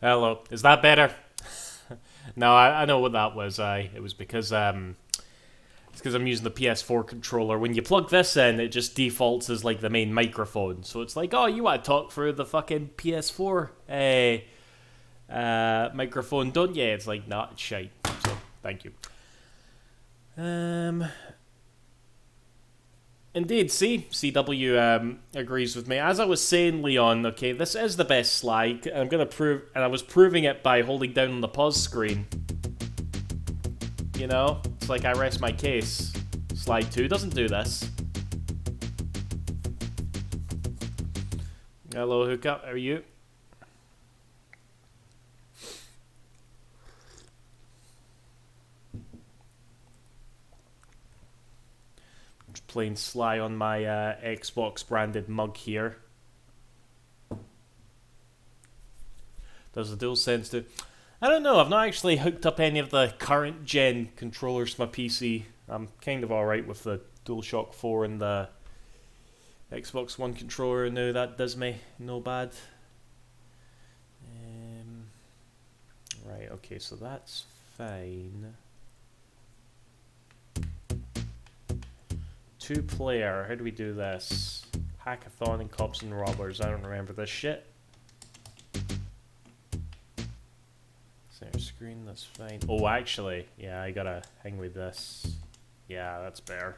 Hello. Is that better? No, I know what that was. It was because it's because I'm using the PS4 controller. When you plug this in, it just defaults as like the main microphone. So it's like, oh, you want to talk through the fucking PS4 microphone, don't you? It's like, nah, it's shite. So thank you. Indeed, see, CW agrees with me. As I was saying, Leon, okay, this is the best slide. I'm gonna prove, and I was proving it by holding down on the pause screen. You know, it's like I rest my case. Slide 2 doesn't do this. Hello, hookup. How are you? Just playing Sly on my Xbox branded mug here. Does the DualSense do? I don't know. I've not actually hooked up any of the current gen controllers to my PC. I'm kind of alright with the DualShock 4 and the Xbox One controller now. That does me no bad. Right, okay, so that's fine. 2-player, how do we do this? Hackathon and Cops and Robbers, I don't remember this shit. Center screen, that's fine. Oh, actually, yeah, I gotta hang with this. Yeah, that's better.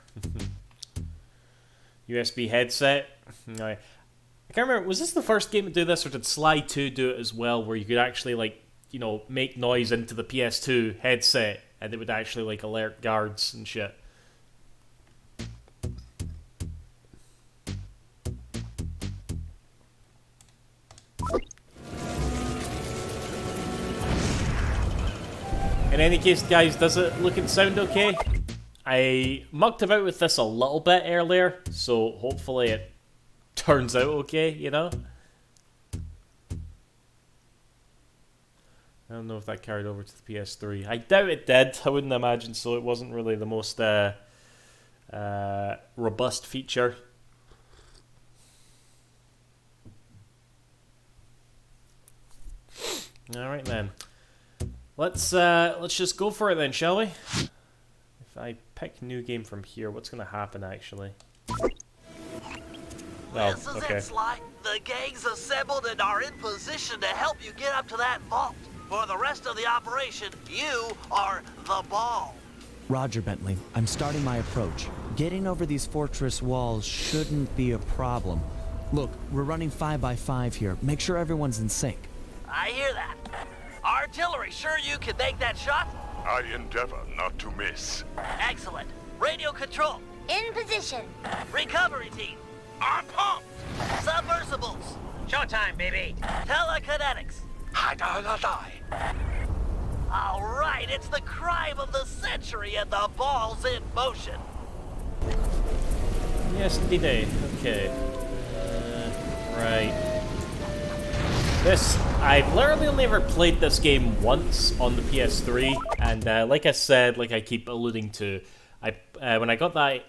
USB headset. I can't remember, was this the first game to do this, or did Sly 2 do it as well, where you could actually, like, you know, make noise into the PS2 headset, and it would actually, like, alert guards and shit. In any case, guys, does it look and sound okay? I mucked about with this a little bit earlier, so hopefully it turns out okay, you know? I don't know if that carried over to the PS3. I doubt it did. I wouldn't imagine so. It wasn't really the most robust feature. Alright then. Let's just go for it then, shall we? If I pick new game from here, what's gonna happen actually? This is it, Sly. The gang's assembled and are in position to help you get up to that vault. For the rest of the operation, you are the ball. Roger, Bentley. I'm starting my approach. Getting over these fortress walls shouldn't be a problem. Look, we're running 5x5 here. Make sure everyone's in sync. I hear that. Artillery, sure you can make that shot? I endeavor not to miss. Excellent. Radio control. In position. Recovery team. On pumped. Submersibles. Showtime, baby. Telekinetics. All right, it's the crime of the century and the ball's in motion. Yes, indeed. Okay. Right. I've literally only ever played this game once on the PS3, and like I said, like I keep alluding to, when I got that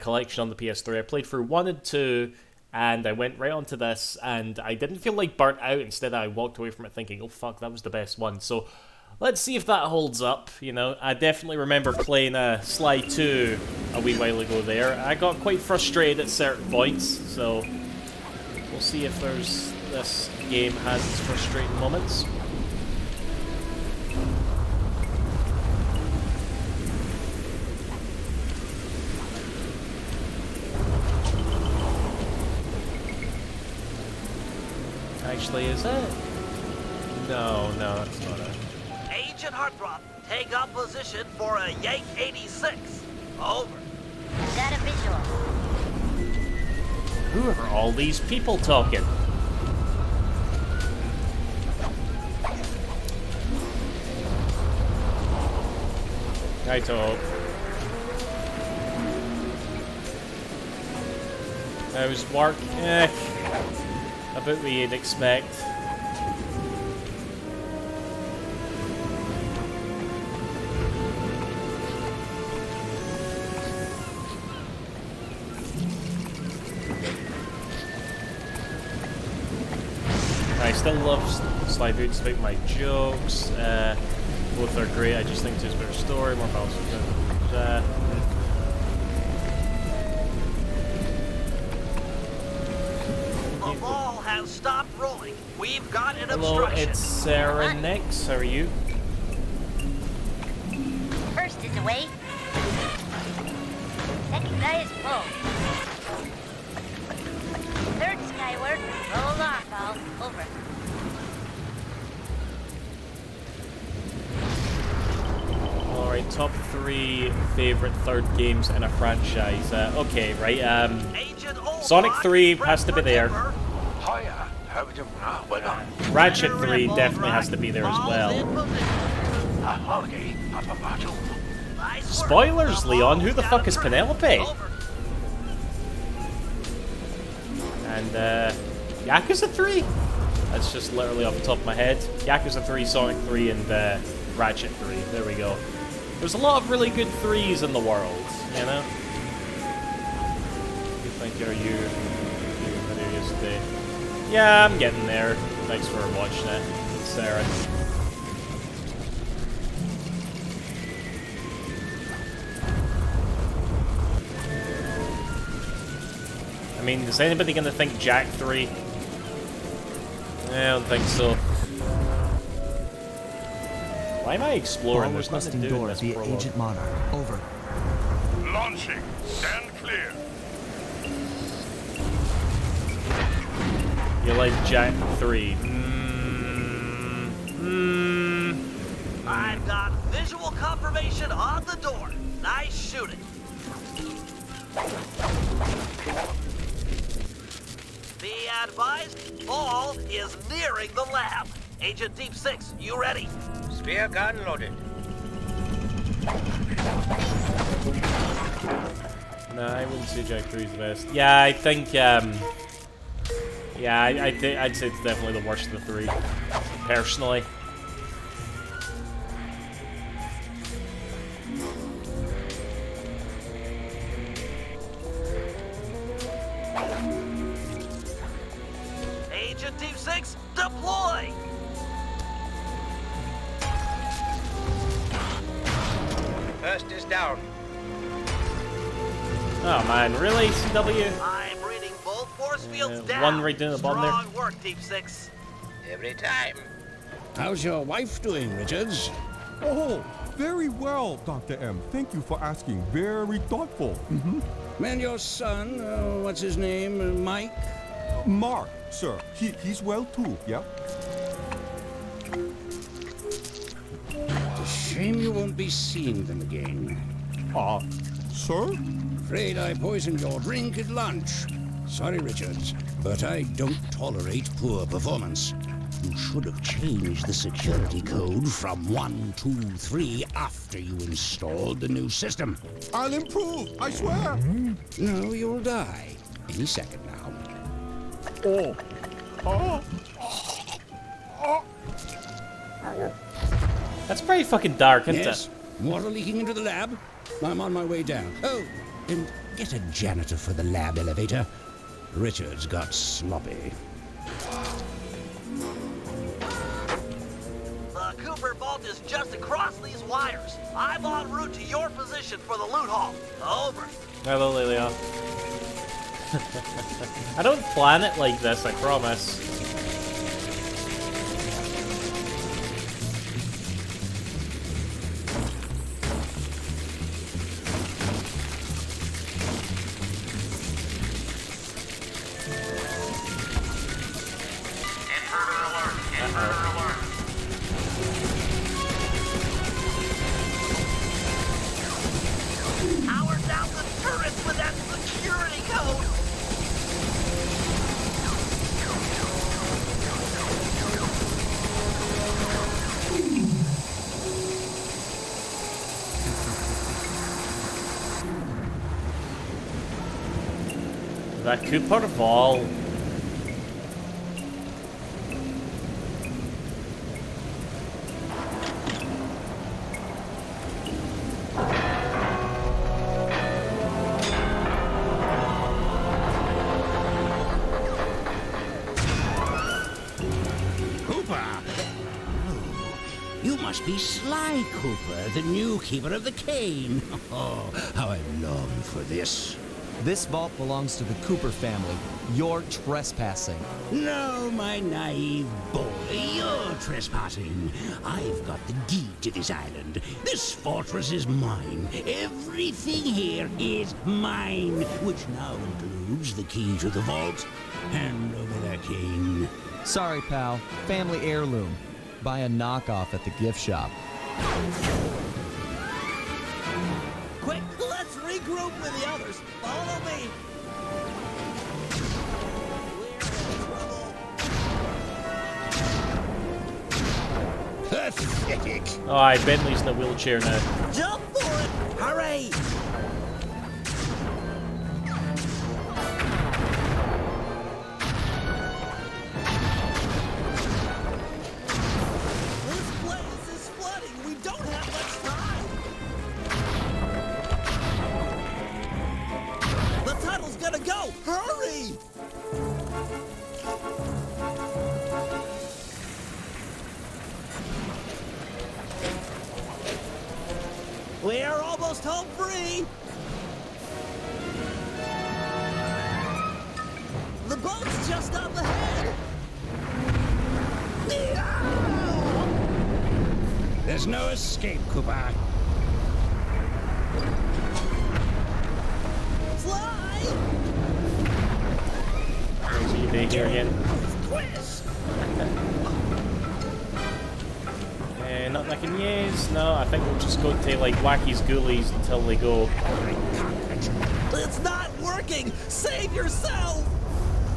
collection on the PS3, I played through 1 and 2, and I went right onto this, and I didn't feel like burnt out. Instead, I walked away from it thinking, oh fuck, that was the best one. So let's see if that holds up, you know. I definitely remember playing Sly 2 a wee while ago there. I got quite frustrated at certain points, so we'll see if this game has its frustrating moments. Actually, is it? No, that's not it. Agent Heartthrob, take up position for a Yank 86. Over. Got a visual. Who are all these people talking? I hope. How's work? About what you'd expect. I still love Sly Boots despite my jokes. Both are great. I just think it's a better story, more balanced. The ball has stopped rolling. We've got an Hello, obstruction. it's Sarah Nix. How are you? First is away. Second guy is full. Third skyward. Roll on, ball. Over. Alright, top 3 favorite third games in a franchise. Okay, right. Agent Oldrock, Sonic 3 press has to be there. for timber. Hiya. How do you well done? Ratchet Center 3 rip, definitely has Oldrock. to be there as Ball's well. in position. Okay. Nice work. Spoilers, The Leon. Who ball's the got fuck a is track. Penelope? Over. And Yakuza 3? That's just literally off the top of my head. Yakuza 3, Sonic 3, and Ratchet 3. There we go. There's a lot of really good 3s in the world, you know? You think are you doing video yesterday? Yeah, I'm getting there. Thanks for watching it, Sarah. I mean, is anybody gonna think Jack 3? I don't think so. Why am I exploring? Forward There's nothing listing to do in door this via prologue. Agent Monarch. Over. Launching. Stand clear. You like Jack 3? I've got visual confirmation on the door. Nice shooting. Be advised, ball is nearing the lab. Agent Deep 6, you ready? Spear gun loaded. No, I wouldn't say Jack 3 is the best. Yeah, I think, yeah, I'd say it's definitely the worst of the 3, personally. Agent Deep 6, deploy! First is down. Oh man, really, CW? I'm reading both force fields down. one right down the bottom there. Strong work, Deep 6. Every time. How's your wife doing, Richards? Oh, very well, Dr. M. Thank you for asking. Very thoughtful. And your son, what's his name, Mike? Mark, sir. He's well too, yeah? It's a shame you won't be seeing them again. Sir? Afraid I poisoned your drink at lunch. Sorry, Richards, but I don't tolerate poor performance. You should have changed the security code from 1, 2, 3 after you installed the new system. I'll improve, I swear. No, you'll die. Any second now. That's pretty fucking dark, isn't Yes? it? Water leaking into the lab? I'm on my way down. Oh, and get a janitor for the lab elevator. Richards got sloppy. The Cooper vault is just across these wires. I'm en route to your position for the loot haul. Over. Hello, Lilia. I don't plan it like this, I promise. Power down the turrets with that security code. That Cooper Ball. You must be Sly Cooper, the new keeper of the cane. Oh, how I long for this. This vault belongs to the Cooper family. You're trespassing. No, my naive boy, you're trespassing. I've got the deed to this island. This fortress is mine. Everything here is mine, which now includes the key to the vault. Hand over that cane. Sorry, pal. Family heirloom. Buy a knockoff at the gift shop. Quick, let's regroup with the others. Follow me. Pathetic. Alright, Bentley's in a wheelchair now. Jump for it. Hurry. This place is flooding. We don't have much time. The tunnel's gonna go. Hurry. We're almost home free! The boat's just up ahead! There's no escape, Cooper. Fly! See you day here again. Twist! Nothing I can use? No, I think we'll just go to like Wacky's Ghoulies until they go. It's not working! Save yourself!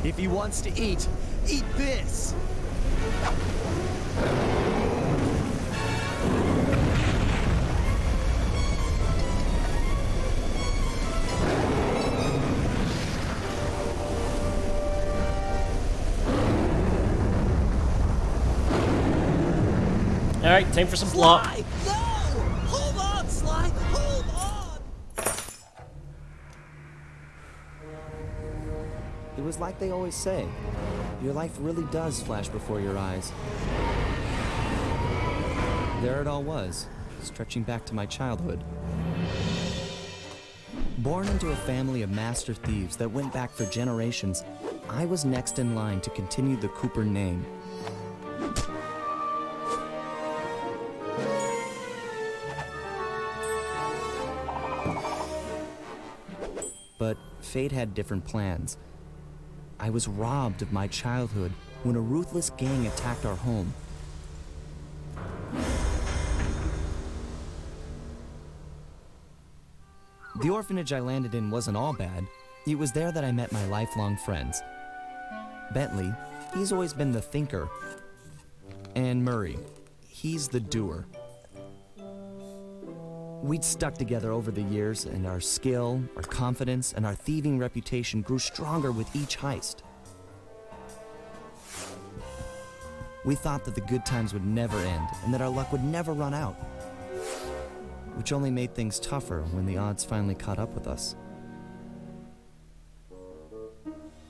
If he wants to eat this! Alright, time for some plot. Sly! No! Hold on, Sly! Hold on! It was like they always say. Your life really does flash before your eyes. There it all was, stretching back to my childhood. Born into a family of master thieves that went back for generations, I was next in line to continue the Cooper name. But fate had different plans. I was robbed of my childhood when a ruthless gang attacked our home. The orphanage I landed in wasn't all bad. It was there that I met my lifelong friends. Bentley, he's always been the thinker. And Murray, he's the doer. We'd stuck together over the years, and our skill, our confidence, and our thieving reputation grew stronger with each heist. We thought that the good times would never end, and that our luck would never run out. Which only made things tougher when the odds finally caught up with us.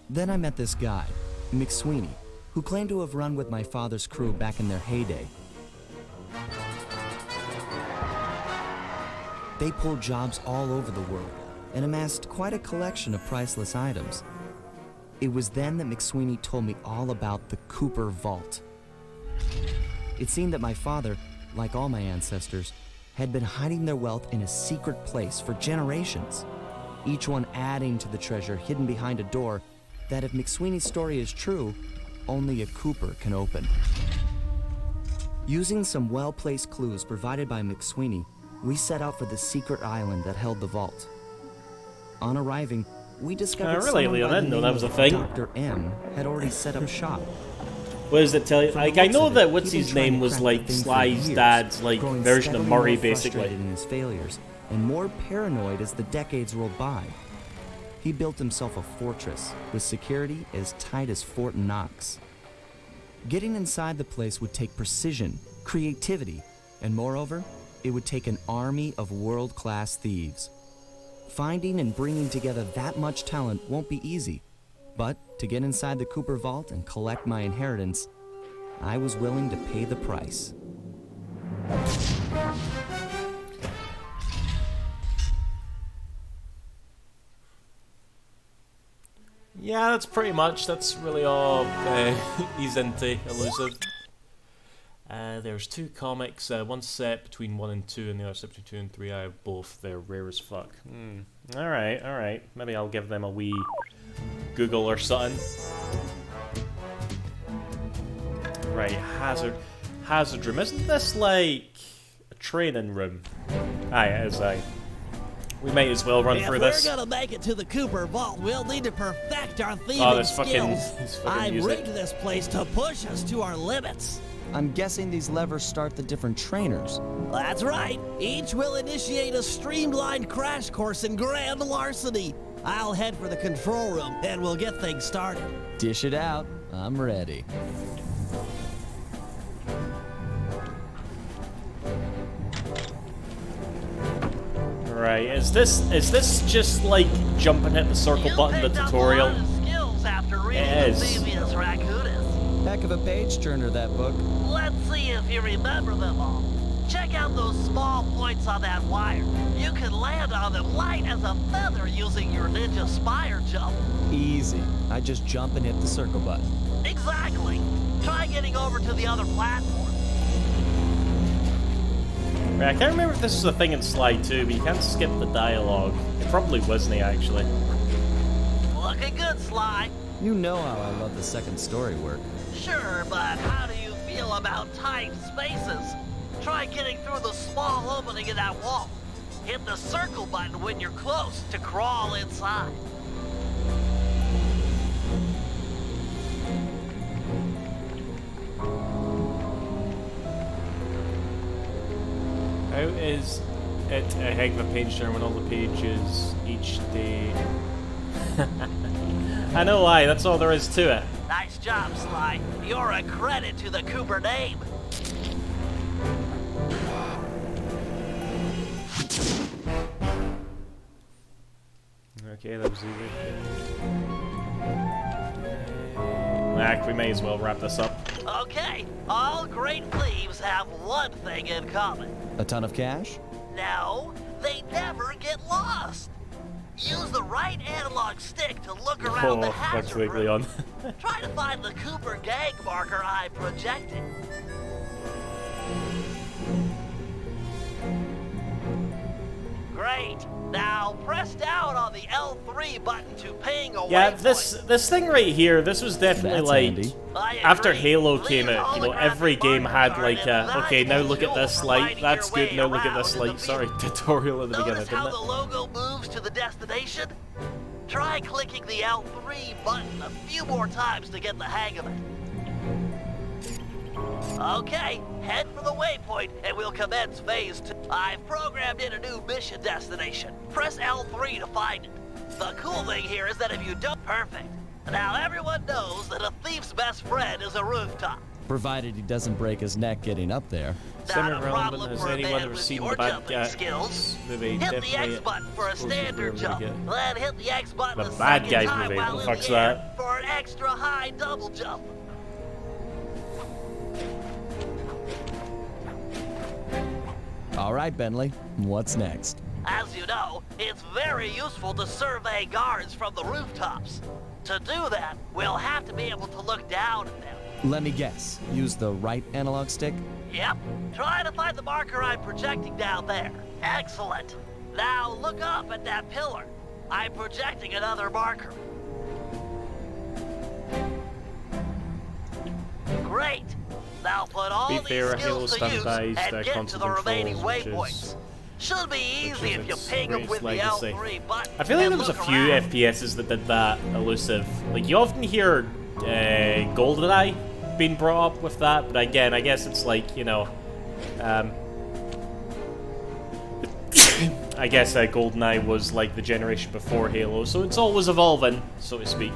Then I met this guy, McSweeney, who claimed to have run with my father's crew back in their heyday. They pulled jobs all over the world and amassed quite a collection of priceless items. It was then that McSweeney told me all about the Cooper Vault. It seemed that my father, like all my ancestors, had been hiding their wealth in a secret place for generations, each one adding to the treasure hidden behind a door that, if McSweeney's story is true, only a Cooper can open. Using some well-placed clues provided by McSweeney, we set out for the secret island that held the vault. On arriving, we discovered Really, someone Leon, by I the didn't know name that was a of thing. Dr. M had already set up shop. What does it tell you? From Like, the I looks know of that it, what's he'd been his trying name to was crack the like thing for Sly's years, dad's like growing version of steadily Murray, more basically. frustrated in his failures and more paranoid as the decades rolled by. He built himself a fortress with security as tight as Fort Knox. Getting inside the place would take precision, creativity, and moreover, it would take an army of world-class thieves. Finding and bringing together that much talent won't be easy, but to get inside the Cooper Vault and collect my inheritance, I was willing to pay the price. Yeah, that's pretty much. That's really all he's into, elusive. There's 2 comics, one set between 1 and 2, and the other set between 2 and 3. I have both. They're rare as fuck. Alright, alright. Maybe I'll give them a wee Google or something. Right, Hazard room. Isn't this like a training room? Aye, it is, aye. We might as well run through this. If we're gonna make it to the Cooper Vault, we'll need to perfect our thieving this fucking skills. music. I've rigged this place to push us to our limits. I'm guessing these levers start the different trainers. That's right. Each will initiate a streamlined crash course in grand larceny. I'll head for the control room, and we'll get things started. Dish it out. I'm ready. Right, is this just like jumping at the circle button, the tutorial? It is. Heck of a page turner, that book. Let's see if you remember them all. Check out those small points on that wire. You can land on them light as a feather using your ninja spire jump. Easy. I just jump and hit the circle button. Exactly. Try getting over to the other platform. Right, I can't remember if this was a thing in Slide 2, but you can't skip the dialogue. It probably wasn't, actually. Looking good, Sly. You know how I love the second story work. Sure, but how do you feel about tight spaces? Try getting through the small opening in that wall. Hit the circle button when you're close to crawl inside. How is it a heck of a page turn when all the pages each day? I know why, that's all there is to it. Nice job, Sly. You're a credit to the Cooper name. Okay, that was easy. We may as well wrap this up. Okay, all great thieves have one thing in common. A ton of cash? No, they never get lost. Use the right analog stick to look around the hazard room. Try to find the Cooper gang marker I projected. Great. Now press down on the L3 button to ping a Yeah, waypoint. this thing right here, this was definitely That's like handy. after Halo came out, you know, every game had like a okay, now look at this light, that's good, now look at this light. Sorry, tutorial at the beginning, Notice how didn't the logo moves to the destination? Try clicking the L3 button a few more times to get the hang of it. Okay, head for the waypoint and we'll commence phase 2. I've programmed in a new mission destination. Press L3 to find it. The cool thing here is that if you don't... Perfect. Now everyone knows that a thief's best friend is a rooftop. Provided he doesn't break his neck getting up there. Not a problem for a man with your jumping skills. movie? Hit the X button for a standard jump. Then hit the X button The a Bad second Guys time movie, while what in the fuck's the air that? for an extra high double jump. All right, Bentley. What's next? As you know, it's very useful to survey guards from the rooftops. To do that, we'll have to be able to look down at them. Let me guess. Use the right analog stick? Yep. Try to find the marker I'm projecting down there. Excellent. Now look up at that pillar. I'm projecting another marker. Great. Now put all these skills to use and get to the remaining waypoints. Should be easy if you ping them with the L3 button. I feel like there was a few FPSs that did that elusive. Like, you often hear GoldenEye being brought up with that, but again, I guess it's like, you know, I guess GoldenEye was like the generation before Halo, so it's always evolving, so to speak.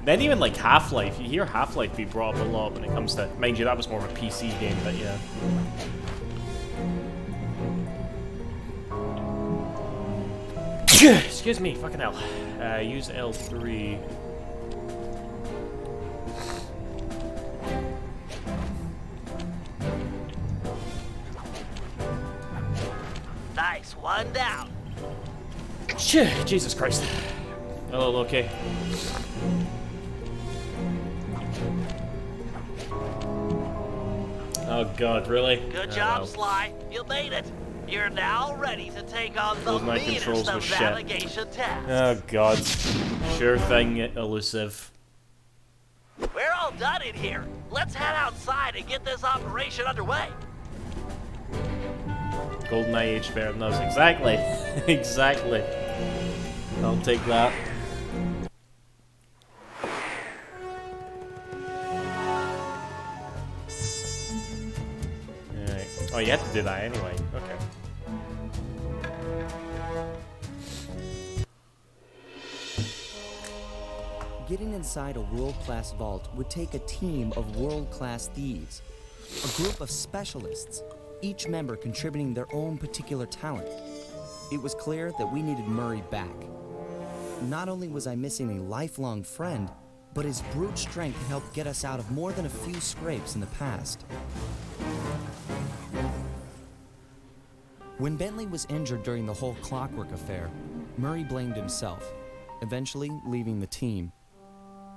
Then even like Half-Life, you hear Half-Life be brought up a lot when it comes to, mind you, that was more of a PC game, but yeah. Excuse me, fucking hell. Use L3. One down. Jesus Christ. Hello, okay. Oh god, really? Good Oh, job, well. Sly. You made it. You're now ready to take on the Those night meanest controls were of shit. navigation tasks. Oh god. Sure thing, elusive. We're all done in here. Let's head outside and get this operation underway. GoldenEye Age better than us. Exactly. Exactly. I'll take that. Alright. Oh, you have to do that anyway. Okay. Getting inside a world-class vault would take a team of world-class thieves. A group of specialists, each member contributing their own particular talent. It was clear that we needed Murray back. Not only was I missing a lifelong friend, but his brute strength had helped get us out of more than a few scrapes in the past. When Bentley was injured during the whole Clockwork affair, Murray blamed himself, eventually leaving the team.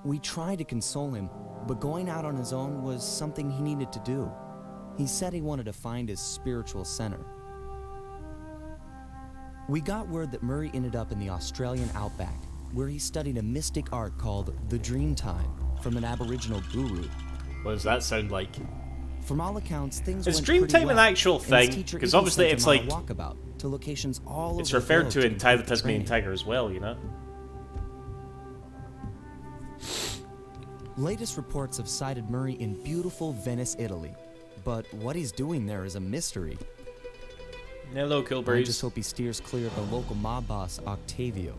We tried to console him, but going out on his own was something he needed to do. He said he wanted to find his spiritual center. We got word that Murray ended up in the Australian outback, where he studied a mystic art called the Dreamtime from an Aboriginal guru. What does that sound like? From all accounts, things Is went pretty Dreamtime well, an actual and his thing? teacher Because even obviously sent it's him on like... a walkabout to locations all It's over the referred globe to in Ty the complete Tasmanian training. Tiger as well, you know? Latest reports have cited Murray in beautiful Venice, Italy. But what he's doing there is a mystery. Hello, Cool I Breeze. just hope he steers clear of the local mob boss, Octavio.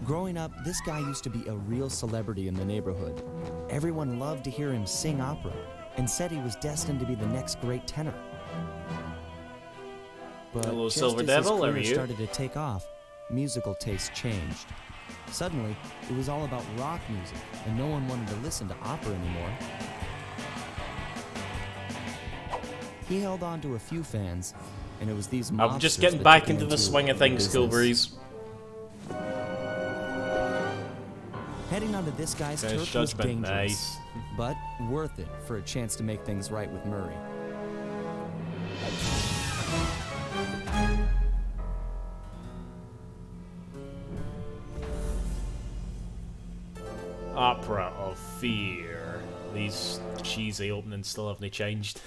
Growing up, this guy used to be a real celebrity in the neighborhood. Everyone loved to hear him sing opera and said he was destined to be the next great tenor. But Hello, just Silver as Devil, his how are career you? started to take off, musical tastes changed. Suddenly, it was all about rock music, and no one wanted to listen to opera anymore. He held on to a few fans, and it was these mobsters I'm just getting that back took him into the swing of the things, Cool business. Breeze. Heading onto this guy's Guy's turf was judgment, dangerous, nice. but worth it for a chance to make things right with Murray. Opera of Fear. These cheesy openings still haven't changed.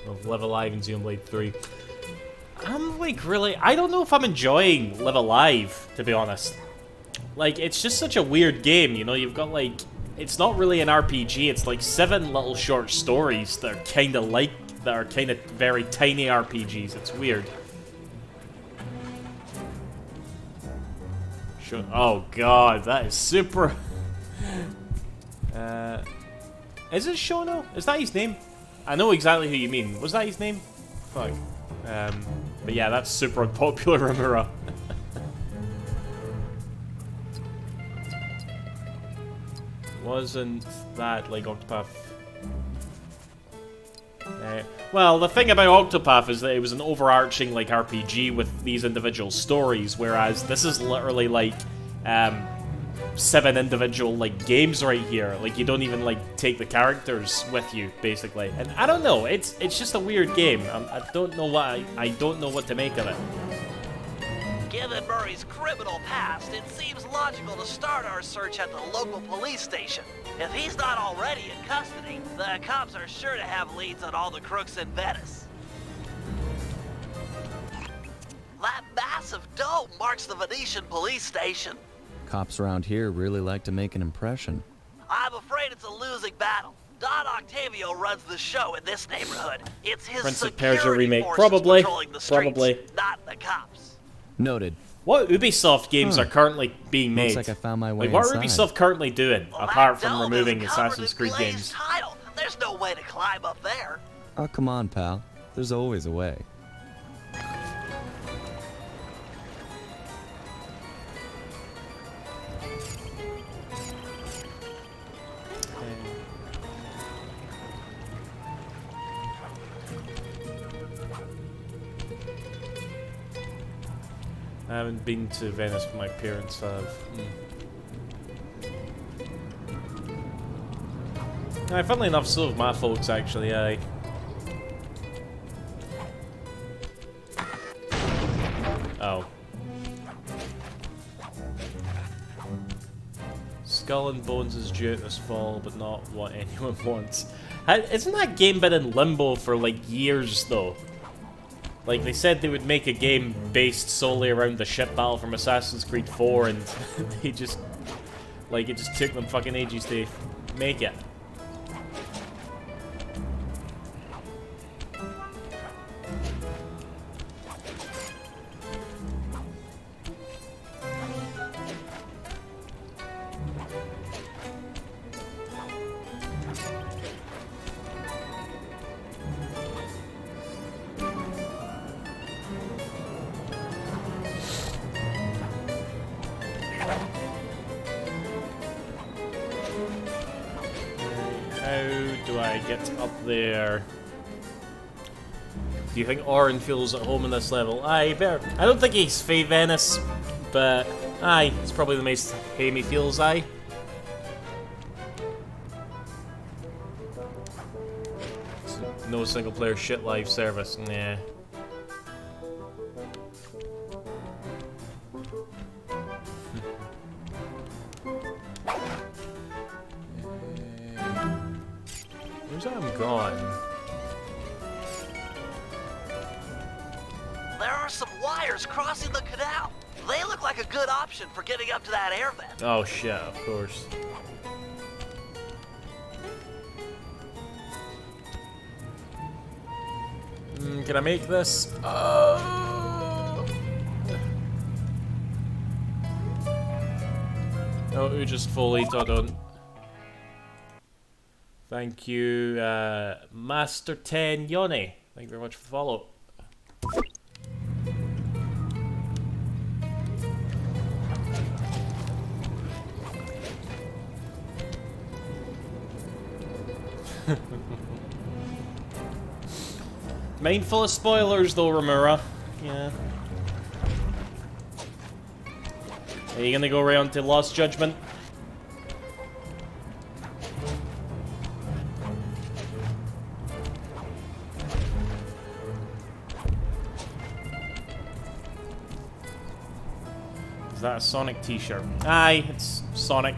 Of Live Alive and Xenoblade 3. I'm like really... I don't know if I'm enjoying Live Alive, to be honest. Like, it's just such a weird game, you know? You've got like... It's not really an RPG, it's like 7 little short stories that are kind of like... That are kind of very tiny RPGs. It's weird. Sure. Oh god, that is super... Is it Shono? Is that his name? I know exactly who you mean. Was that his name? Fuck. But yeah, that's super unpopular, Rimura. Wasn't that like Octopath? Well, the thing about Octopath is that it was an overarching like RPG with these individual stories, whereas this is literally like 7 individual like games right here. Like you don't even like take the characters with you, basically. And I don't know. It's just a weird game. I don't know what I don't know what to make of it. Given Murray's criminal past, it seems logical to start our search at the local police station. If he's not already in custody, the cops are sure to have leads on all the crooks in Venice. That massive dome marks the Venetian police station. Cops around here really like to make an impression. I'm afraid it's a losing battle. Don Octavio runs the show in this neighborhood. It's his Prince of security Persia remake, forces probably. patrolling the streets, Probably. not the cops. Noted. What Ubisoft games are currently being made? Looks like I found my way Like, what are inside. Ubisoft currently doing, Well, apart that from dome removing is covered Assassin's in Creed glazed games? tile. There's no way to climb up there. Oh, come on, pal. There's always a way. I haven't been to Venice, but my parents have. Funnily enough, so have my folks, actually, aye. Oh. Skull and Bones is due out this fall, but not what anyone wants. Isn't that game been in limbo for, like, years, though? Like, they said they would make a game based solely around the ship battle from Assassin's Creed 4, and they just... Like, it just took them fucking ages to make it. There. Do you think Orin feels at home in this level? Aye, better. I don't think he's fae Venice, but aye, it's probably the most hame he feels, aye. No single player shit live service, nah. I'm gone. There are some wires crossing the canal. They look like a good option for getting up to that air vent. Oh shit, of course. Can I make this? Oh, who just fully don't. Thank you, Master 10 Yoni. Thank you very much for the follow. Mindful of spoilers, though, Ramura. Yeah. Are you gonna go around to Lost Judgment? Is that a Sonic t-shirt? Aye, it's Sonic.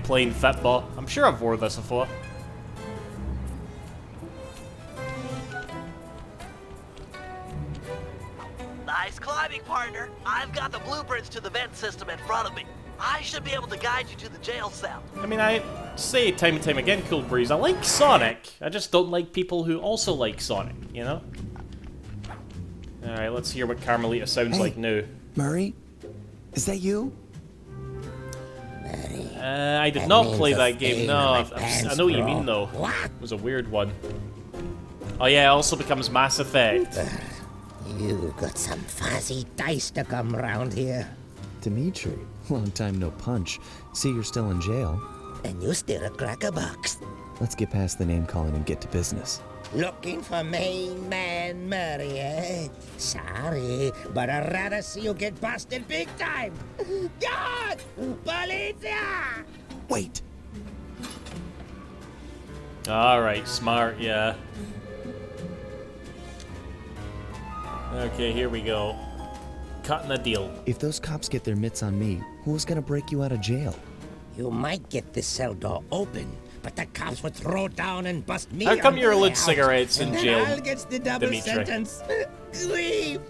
Plain football. I'm sure I've worn this before. Nice climbing, partner. I've got the blueprints to the vent system in front of me. I should be able to guide you to the jail cell. I mean, I say time and time again, Cool Breeze, I like Sonic. I just don't like people who also like Sonic, you know? Alright, let's hear what Carmelita sounds like now. Murray? Is that you? I did not play that game, no. I know what you mean, though. It was a weird one. Oh yeah, it also becomes Mass Effect. You've got some fuzzy dice to come round here. Dimitri, long time no punch. See, you're still in jail. And you still a crackerbox. Let's get past the name calling and get to business. Looking for main man Murray, eh? Sorry, but I'd rather see you get busted big time. God! Polizia! Wait! Alright, smart, yeah. Okay, here we go. Cutting a deal. If those cops get their mitts on me, who's gonna break you out of jail? You might get this cell door open, but the cops would throw down and bust me. How come on you're the way lit out, cigarettes in and then jail, I'll get the double Dimitri? sentence. Leave.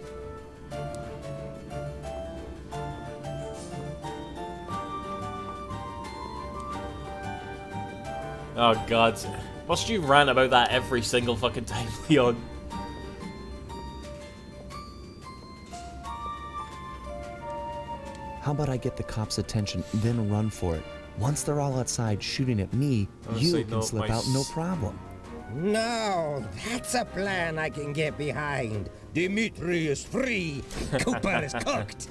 Oh god. Must you rant about that every single fucking time, Leon? How about I get the cops' attention, then run for it? Once they're all outside shooting at me, Honestly, you can no, slip my out no problem. No, that's a plan I can get behind. Dimitri is free. Cooper is cooked.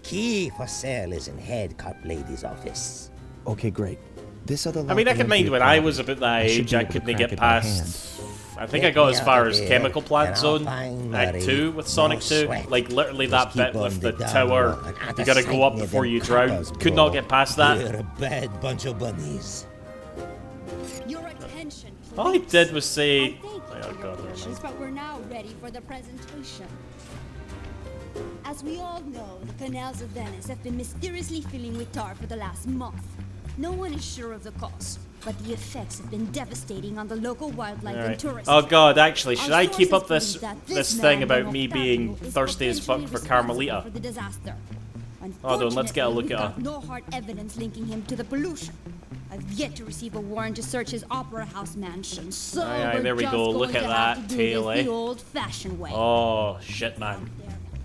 Key for cell is in head cop lady's office. Okay, great. This other I mean, I locker can won't be mind a when I problem. was about that I should age, be I able to couldn't crack get it by hand. past I think I got as far as Chemical Plant Zone, Act 2 with Sonic 2. Like, literally that bit with the tower, you gotta go up before you drown. Could not get past that. You're a bad bunch of bunnies. Your attention, please. All he did was say... I thank Oh you for god, your never patience, mind. but we're now ready for the presentation. As we all know, the canals of Venice have been mysteriously filling with tar for the last month. No one is sure of the cause, but the effects have been devastating on the local wildlife and tourists. Oh god, actually, should Our I keep up sources this believe that this man thing about named me Octavio being is thirsty as fuck for potentially Carmelita? responsible for the disaster. Hold on, let's get a look Unfortunately, at we've her. got no hard evidence linking him to the pollution. I've yet to receive a warrant to search his opera house mansion, so Aye, we're there we just go. going Look at to that have to do tail, this eh? the old-fashioned way. Oh, shit, man.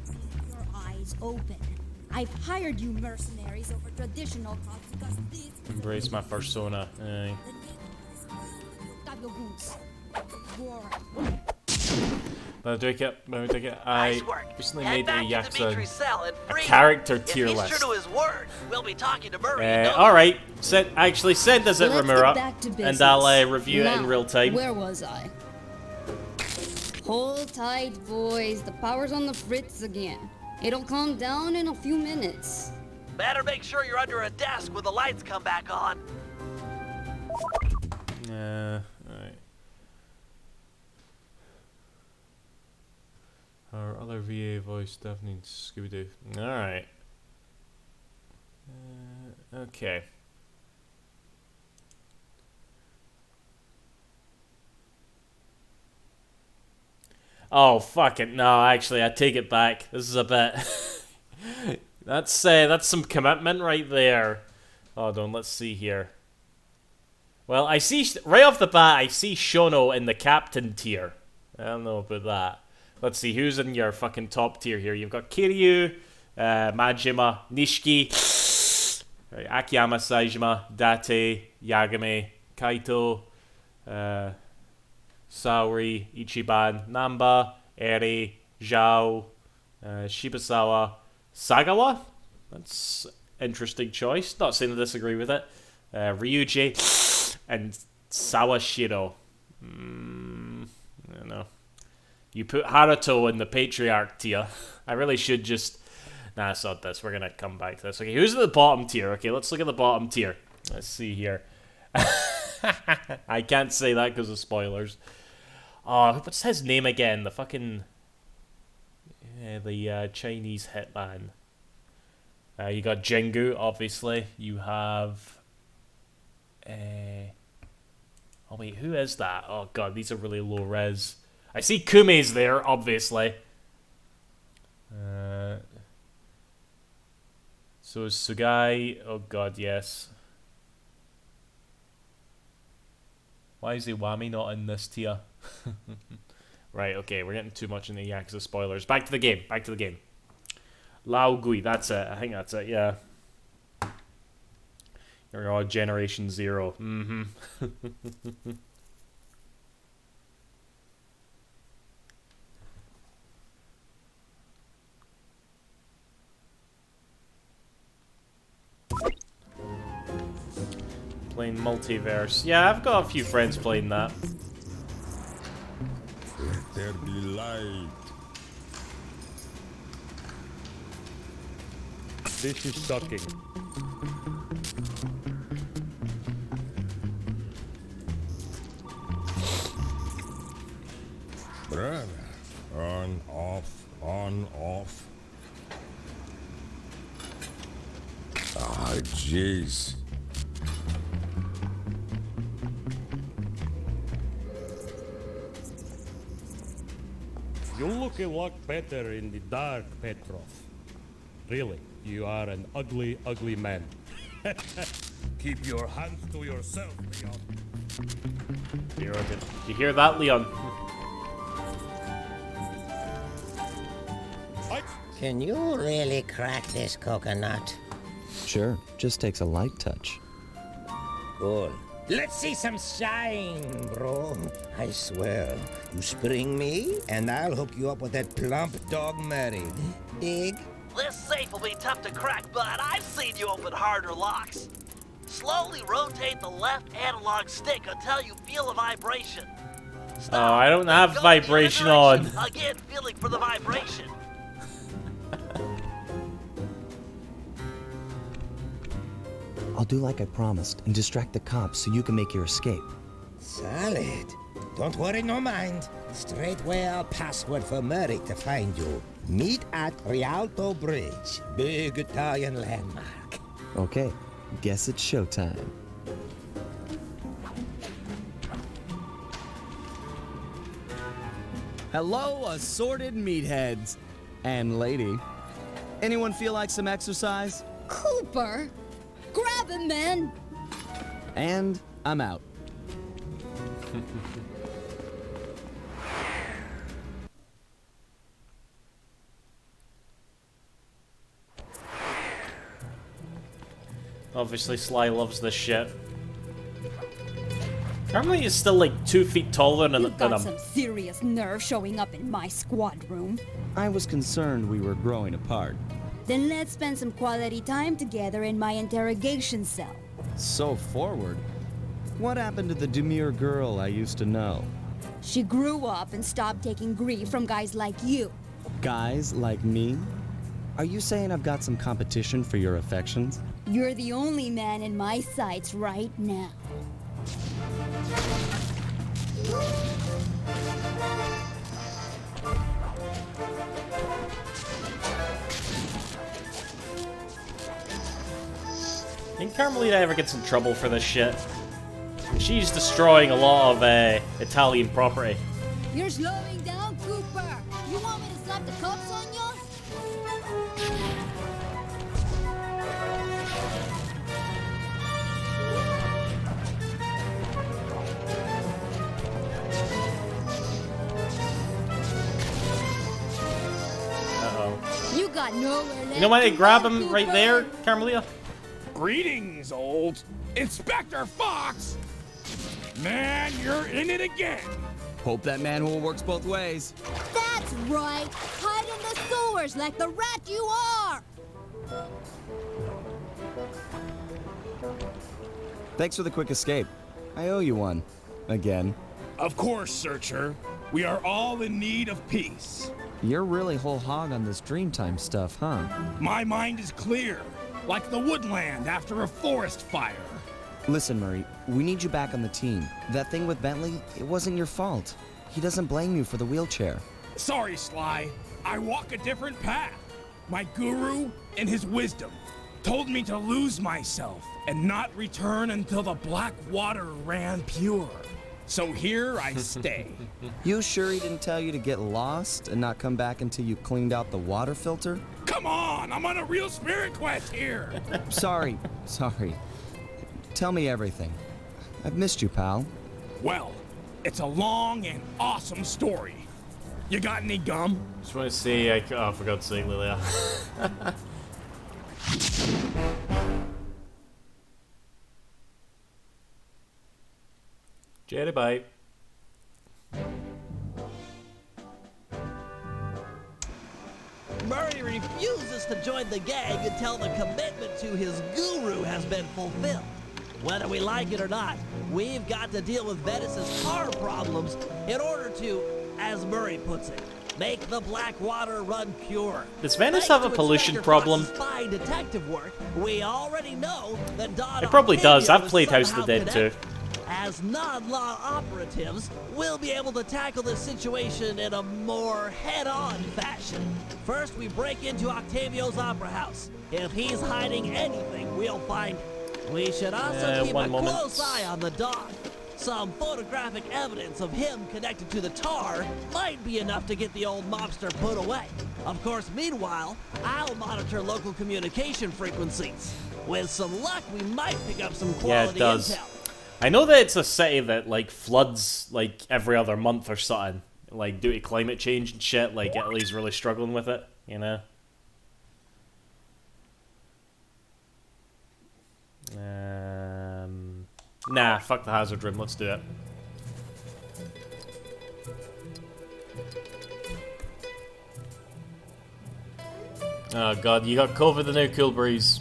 Keep your eyes open. I've hired you mercenaries over traditional cults because this is Embrace my persona. Aye. Octavio Goons. War. I Nice work. recently Head made back a to Dimitri's Yakuza cell and free him. character If tier he's list. true to his word, we'll be talking to Murray. Alright, send us it, Let's Rimura, get back to and business. I'll review it in Now, real time. Where was I? Hold tight, boys. The power's on the fritz again. It'll calm down in a few minutes. Better make sure you're under a desk when the lights come back on. Alright. Our other VA voice definitely Scooby-Doo. Alright. Okay. Oh, fuck it. No, actually, I take it back. This is a bit... that's some commitment right there. Hold on, let's see here. Well, I see... Right off the bat, I see Shono in the captain tier. I don't know about that. Let's see, who's in your fucking top tier here? You've got Kiryu, Majima, Nishiki, Akiyama, Saejima, Date, Yagami, Kaito, Saori, Ichiban, Namba, Eri, Zhao, Shibusawa, Sagawa. That's interesting choice. Not saying I disagree with it. Ryuji, and Sawashiro. I don't know. You put Haruto in the patriarch tier. I really should just... Nah, it's not this. We're gonna come back to this. Okay, who's at the bottom tier? Okay, let's look at the bottom tier. Let's see here. I can't say that because of spoilers. Oh, what's his name again? The fucking... the Chinese hitman. You got Jingu, obviously. You have... Oh wait, who is that? Oh god, these are really low res. I see Kume's there, obviously. So is Sugai. Oh god, yes. Why is Iwami not in this tier? Right, okay, we're getting too much in the Yakuza spoilers. Back to the game, back to the game. Lao Gui, that's it. I think that's it, yeah. You're all Generation Zero. Mm-hmm. Playing Multiverse. Yeah, I've got a few friends playing that. Let there be light. This is sucking. Brother, on, off, on, off. Ah, jeez. You look a lot better in the dark, Petrov. Really, you are an ugly, ugly man. Keep your hands to yourself, Leon. Did you hear that, Leon? Can you really crack this coconut? Sure, just takes a light touch. Cool. Let's see some shine, bro. I swear, you spring me, and I'll hook you up with that plump dog Mary. Dig? This safe will be tough to crack, but I've seen you open harder locks. Slowly rotate the left analog stick until you feel a vibration. Oh, I don't have vibration on. Again, feeling for the vibration. I'll do like I promised and distract the cops so you can make your escape. Solid. Don't worry, no mind. Straightway I'll password for Murray to find you. Meet at Rialto Bridge. Big Italian landmark. Okay, guess it's showtime. Hello, assorted meatheads. And lady. Anyone feel like some exercise? Cooper! Grab him, man! And I'm out. Obviously, Sly loves this shit. Apparently, he's still like 2 feet taller than You've got him. some serious nerve showing up in my squad room. I was concerned we were growing apart. Then let's spend some quality time together in my interrogation cell. So forward. What happened to the demure girl I used to know? She grew up and stopped taking grief from guys like you. Guys like me? Are you saying I've got some competition for your affections? You're the only man in my sights right now. Think Carmelita ever gets in trouble for this shit? She's destroying a lot of Italian property. You're slowing down, Cooper! You want me to slap the cops on you? Uh-oh. You got nowhere left. You know why they to grab run, him right Cooper. there, Carmelita? Greetings, old Inspector Fox! Man, you're in it again! Hope that manhole works both ways. That's right! Hide in the sewers like the rat you are! Thanks for the quick escape. I owe you one. Again. Of course, Searcher. We are all in need of peace. You're really whole hog on this Dreamtime stuff, huh? My mind is clear, like the woodland after a forest fire. Listen, Murray, we need you back on the team. That thing with Bentley, it wasn't your fault. He doesn't blame you for the wheelchair. Sorry, Sly. I walk a different path. My guru, in his wisdom, told me to lose myself and not return until the black water ran pure. So here I stay. You sure he didn't tell you to get lost and not come back until you cleaned out the water filter? Come on, I'm on a real spirit quest here. Sorry. Tell me everything. I've missed you, pal. Well, it's a long and awesome story. You got any gum? Just want to say, oh, for God's sake, Lilia. Jerry, bye. Murray refuses to join the gang until the commitment to his guru has been fulfilled. Whether we like it or not, we've got to deal with Venice's car problems in order to, as Murray puts it, make the black water run pure. Does Venice Thanks have a to pollution Inspector problem? Fox's fine detective work, we already know that Don It probably does. Octavio I've played is House of the somehow Dead too. connected. As non-law operatives, we'll be able to tackle this situation in a more head-on fashion. First, we break into Octavio's opera house. If he's hiding anything, we'll find it. We should also keep a close eye on the dog. Some photographic evidence of him connected to the tar might be enough to get the old mobster put away. Of course, meanwhile, I'll monitor local communication frequencies. With some luck, we might pick up some quality intel. I know that it's a city that like floods like every other month or something, like due to climate change and shit. Like Italy's really struggling with it, you know. Nah, fuck the hazard room. Let's do it. Oh god, you got COVID the new cool breeze.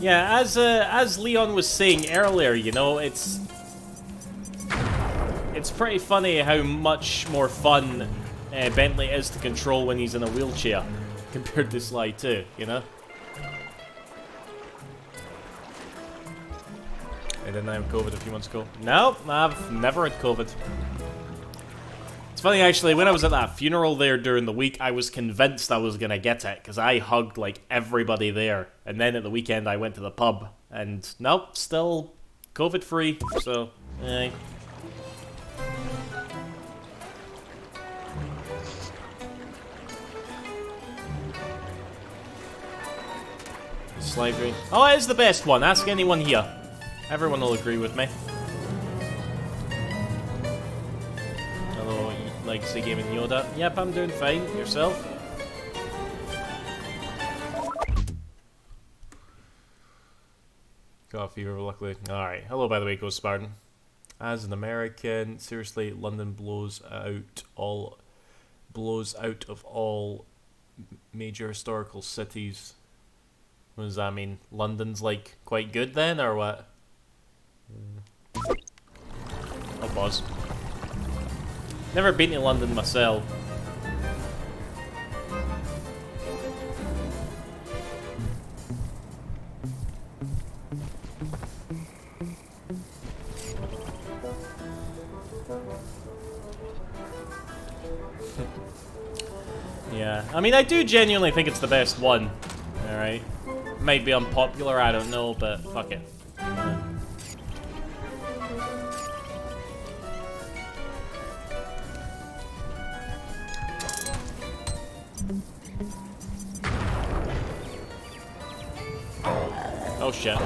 Yeah, as Leon was saying earlier, you know, it's pretty funny how much more fun Bentley is to control when he's in a wheelchair compared to Sly 2, you know? I didn't have COVID a few months ago. No, I've never had COVID. It's funny, actually, when I was at that funeral there during the week, I was convinced I was going to get it, because I hugged, like, everybody there. And then at the weekend, I went to the pub, and nope, still COVID-free, so, eh. Slavery. Oh, it is the best one. Ask anyone here. Everyone will agree with me. Hello, Legacy Gaming Yoda. Yep, I'm doing fine. Yourself? Got a fever, luckily. Alright. Hello, by the way, Ghost Spartan. As an American, seriously, London blows out of all major historical cities. What does that mean? London's, like, quite good then, or what? I'll pause. Never been to London myself. Yeah, I mean, I do genuinely think it's the best one. Alright. Might be unpopular, I don't know, but fuck it. Oh shit.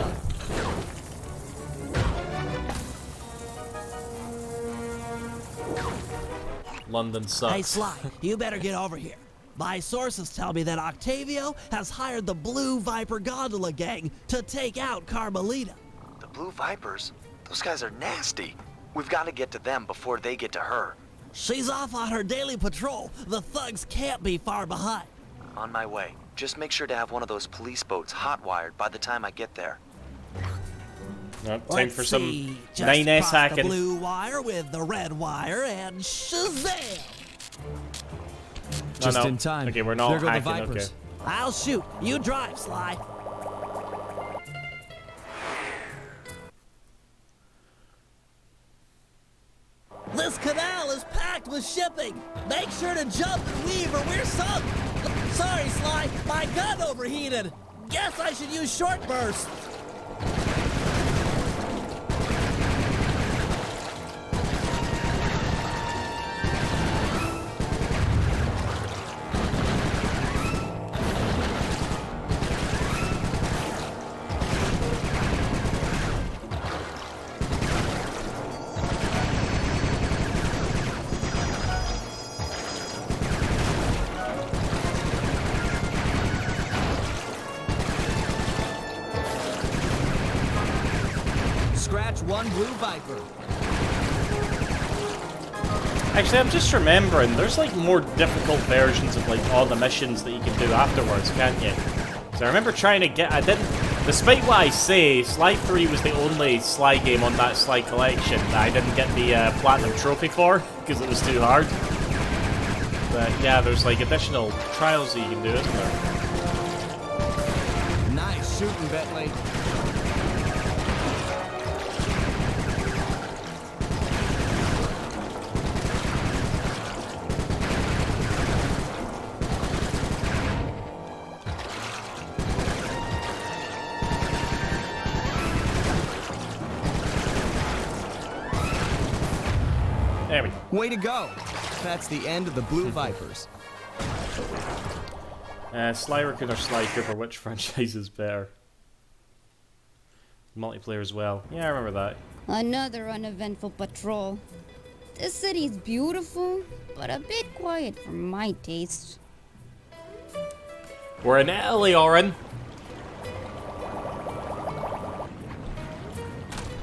London sucks. Hey Sly, you better get over here. My sources tell me that Octavio has hired the Blue Viper Gondola gang to take out Carmelita. The Blue Vipers? Those guys are nasty. We've got to get to them before they get to her. She's off on her daily patrol. The thugs can't be far behind. On my way. Just make sure to have one of those police boats hot-wired by the time I get there. Nope, time for some Just 9S cross the hacking. blue wire with the red wire and shazam! Just in time. Okay, we're not There go the hacking, Vipers. okay. I'll shoot. You drive, Sly. This canal is packed with shipping. Make sure to jump and weave or we're sunk. Sorry, Sly. My gun overheated. Guess I should use short burst. Scratch one Blue Viper. Actually, I'm just remembering, there's like more difficult versions of like all the missions that you can do afterwards, can't you? So I remember trying to get, I didn't, despite what I say, Sly 3 was the only Sly game on that Sly collection that I didn't get the Platinum Trophy for, because it was too hard. But yeah, there's like additional trials that you can do, isn't there? Nice shooting, Bentley. There we go. Way to go. That's the end of the Blue Vipers. Sly Raccoon or Sly Cooper, which franchise is better? Multiplayer as well. Yeah, I remember that. Another uneventful patrol. This city's beautiful, but a bit quiet for my taste. We're in Italy, Oren.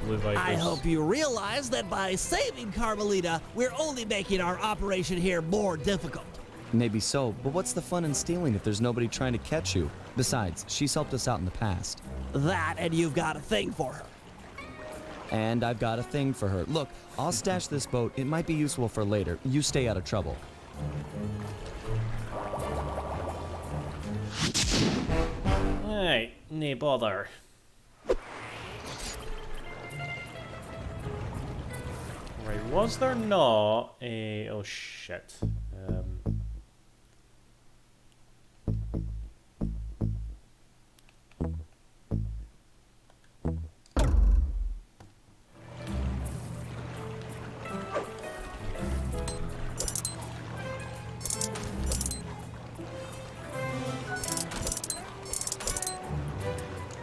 Blue Vipers. I hope you realize that by saving Carmelita, we're only making our operation here more difficult. Maybe so, but what's the fun in stealing if there's nobody trying to catch you? Besides, she's helped us out in the past. That, and you've got a thing for her. And I've got a thing for her. Look, I'll stash this boat. It might be useful for later. You stay out of trouble. Alright, no bother. Right, was there not a... Oh, shit.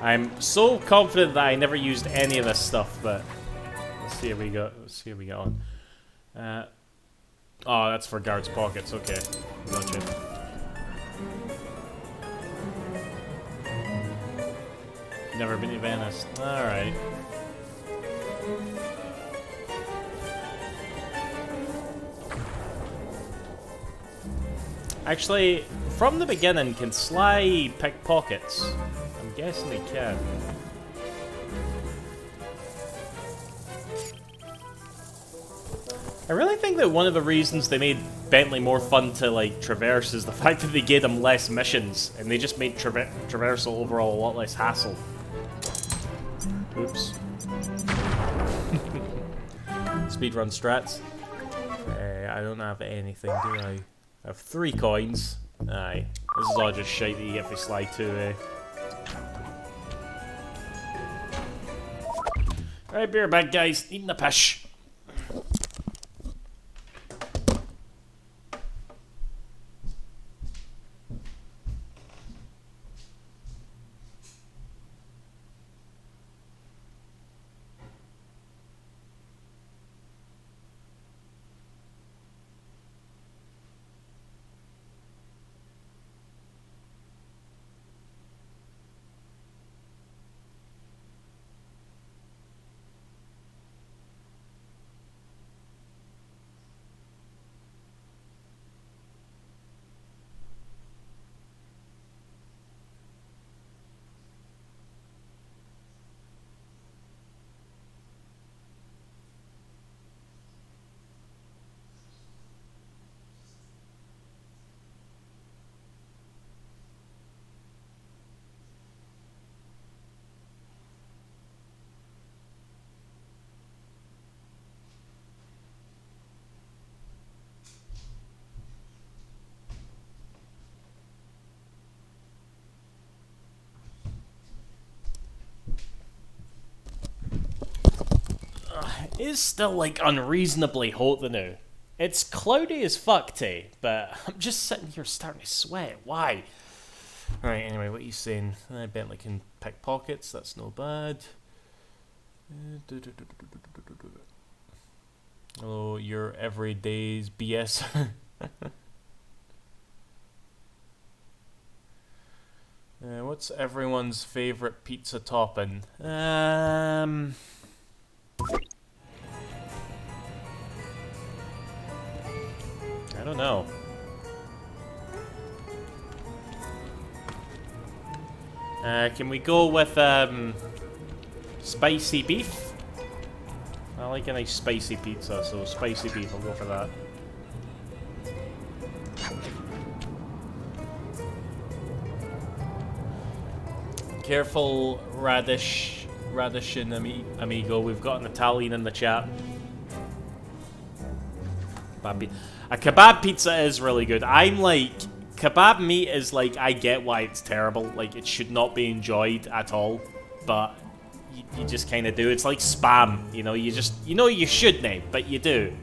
I'm so confident that I never used any of this stuff, but let's see how we go. Let's see how we get on. Oh, that's for guards' pockets. Okay, gotcha. Never been to Venice. All right. Actually, from the beginning, can Sly pick pockets? I'm guessing he can. I really think that one of the reasons they made Bentley more fun to, like, traverse is the fact that they gave him less missions, and they just made traversal overall a lot less hassle. Oops. Speedrun strats. I don't have anything, do I? I have 3 coins. Aye. This is all just shite that you get for Sly 2, eh? Alright, beer bag, guys. Eating the pish. It is still, like, unreasonably hot now. It's cloudy as fuck, but I'm just sitting here starting to sweat. Why? Alright, anyway, what are you saying? I Bentley can pick pockets, that's no bad. Hello, your everyday's BS. What's everyone's favorite pizza topping? I don't know. Can we go with spicy beef? I like a nice spicy pizza, so spicy beef, I'll go for that. Careful, radish and amigo. We've got an Italian in the chat. A kebab pizza is really good. I'm like, kebab meat is like, I get why it's terrible. Like, it should not be enjoyed at all. But you just kind of do. It's like spam, you know. You just, you know, you shouldn't, but you do.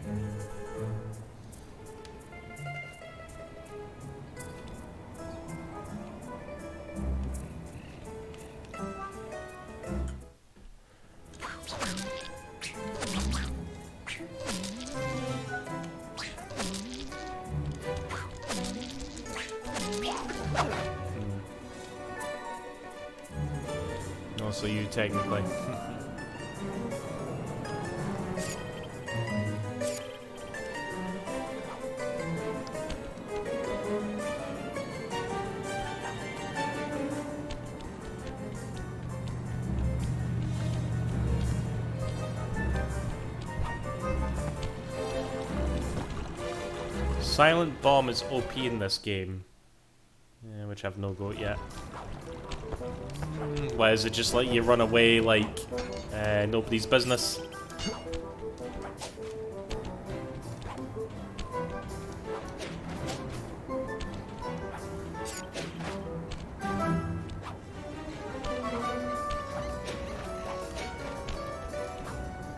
Also you, technically. Silent Bomb is OP in this game. Yeah, which I've no go at yet. Why is it just let you run away like nobody's business?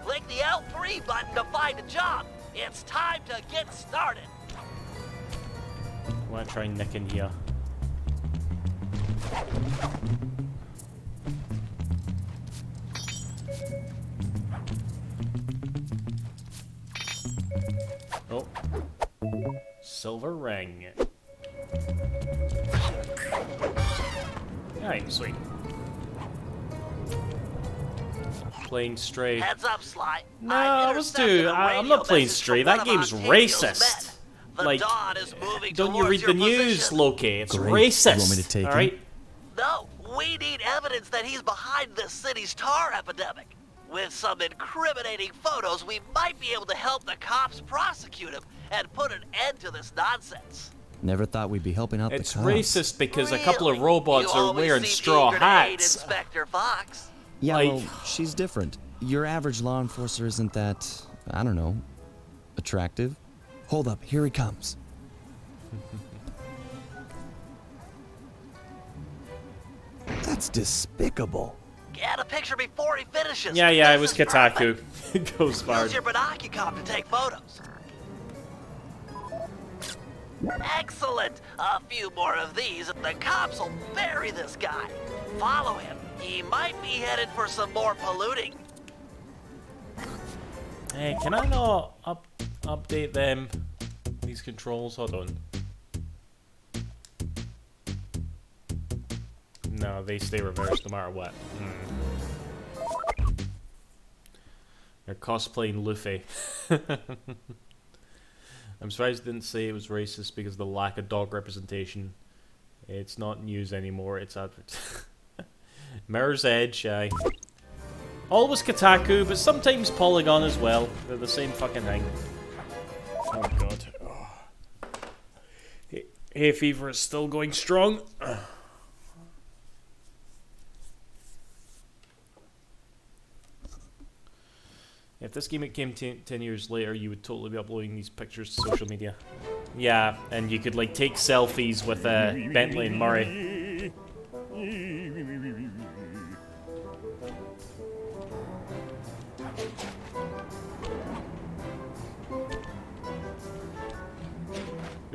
Click the L3 button to find a job. It's time to get started. I want to try and nick in here. Oh. Silver ring. Alright, sweet. Playing Stray. Heads up, Sly. No, I'm not playing Stray. That game's racist. Like, don't you read the news, Loki? It's racist. You want me to take him? Alright? No, we need evidence that he's behind this city's tar epidemic. With some incriminating photos, we might be able to help the cops prosecute him and put an end to this nonsense. Never thought we'd be helping out It's the cops. racist because a couple of robots are wearing straw hats. Inspector Fox. Yeah, Like- well, she's different. Your average law enforcer isn't that, I don't know, attractive. Hold up, here he comes. That's despicable. Get a picture before he finishes. Yeah, it This was is Kotaku. perfect. Ghost Bard. Use your binocular to take photos. Excellent! A few more of these, and the cops will bury this guy. Follow him. He might be headed for some more polluting. Hey, can I not update them? These controls? Hold on. No, they stay reversed no matter what. They're cosplaying Luffy. I'm surprised they didn't say it was racist because of the lack of dog representation. It's not news anymore, it's advert. Mirror's Edge, aye. Always Kotaku, but sometimes Polygon as well. They're the same fucking thing. Oh god. Oh. Hay fever is still going strong. If this game came 10 years later, you would totally be uploading these pictures to social media. Yeah, and you could like take selfies with Bentley and Murray.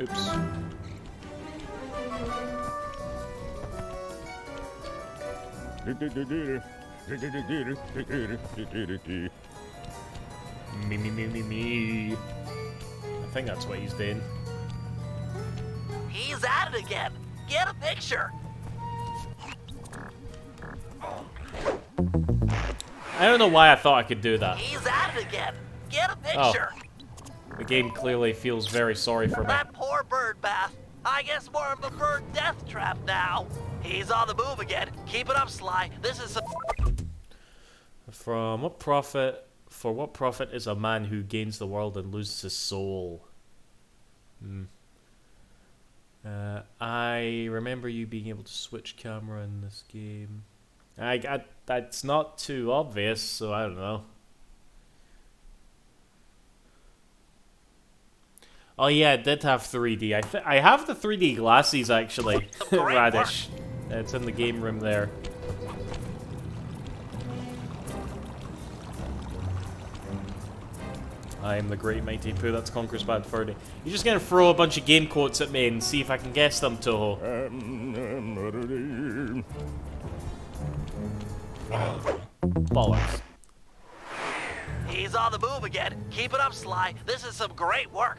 Oops. Me. I think that's what he's doing. He's at it again. Get a picture. I don't know why I thought I could do that. He's at it again. Get a picture. The game clearly feels very sorry for me. That poor bird bath. I guess more of a bird death trap now. He's on the move again. Keep it up, Sly. This is For what profit is a man who gains the world and loses his soul? I remember you being able to switch camera in this game. That's not too obvious, so I don't know. Oh yeah, it did have 3D. I have the 3D glasses actually. Radish. It's in the game room there. I am the great mighty Pooh, that's Conqueror's Bad Fur Day. You're just gonna throw a bunch of game quotes at me and see if I can guess them, Toho. Bollocks. He's on the move again. Keep it up, Sly. This is some great work.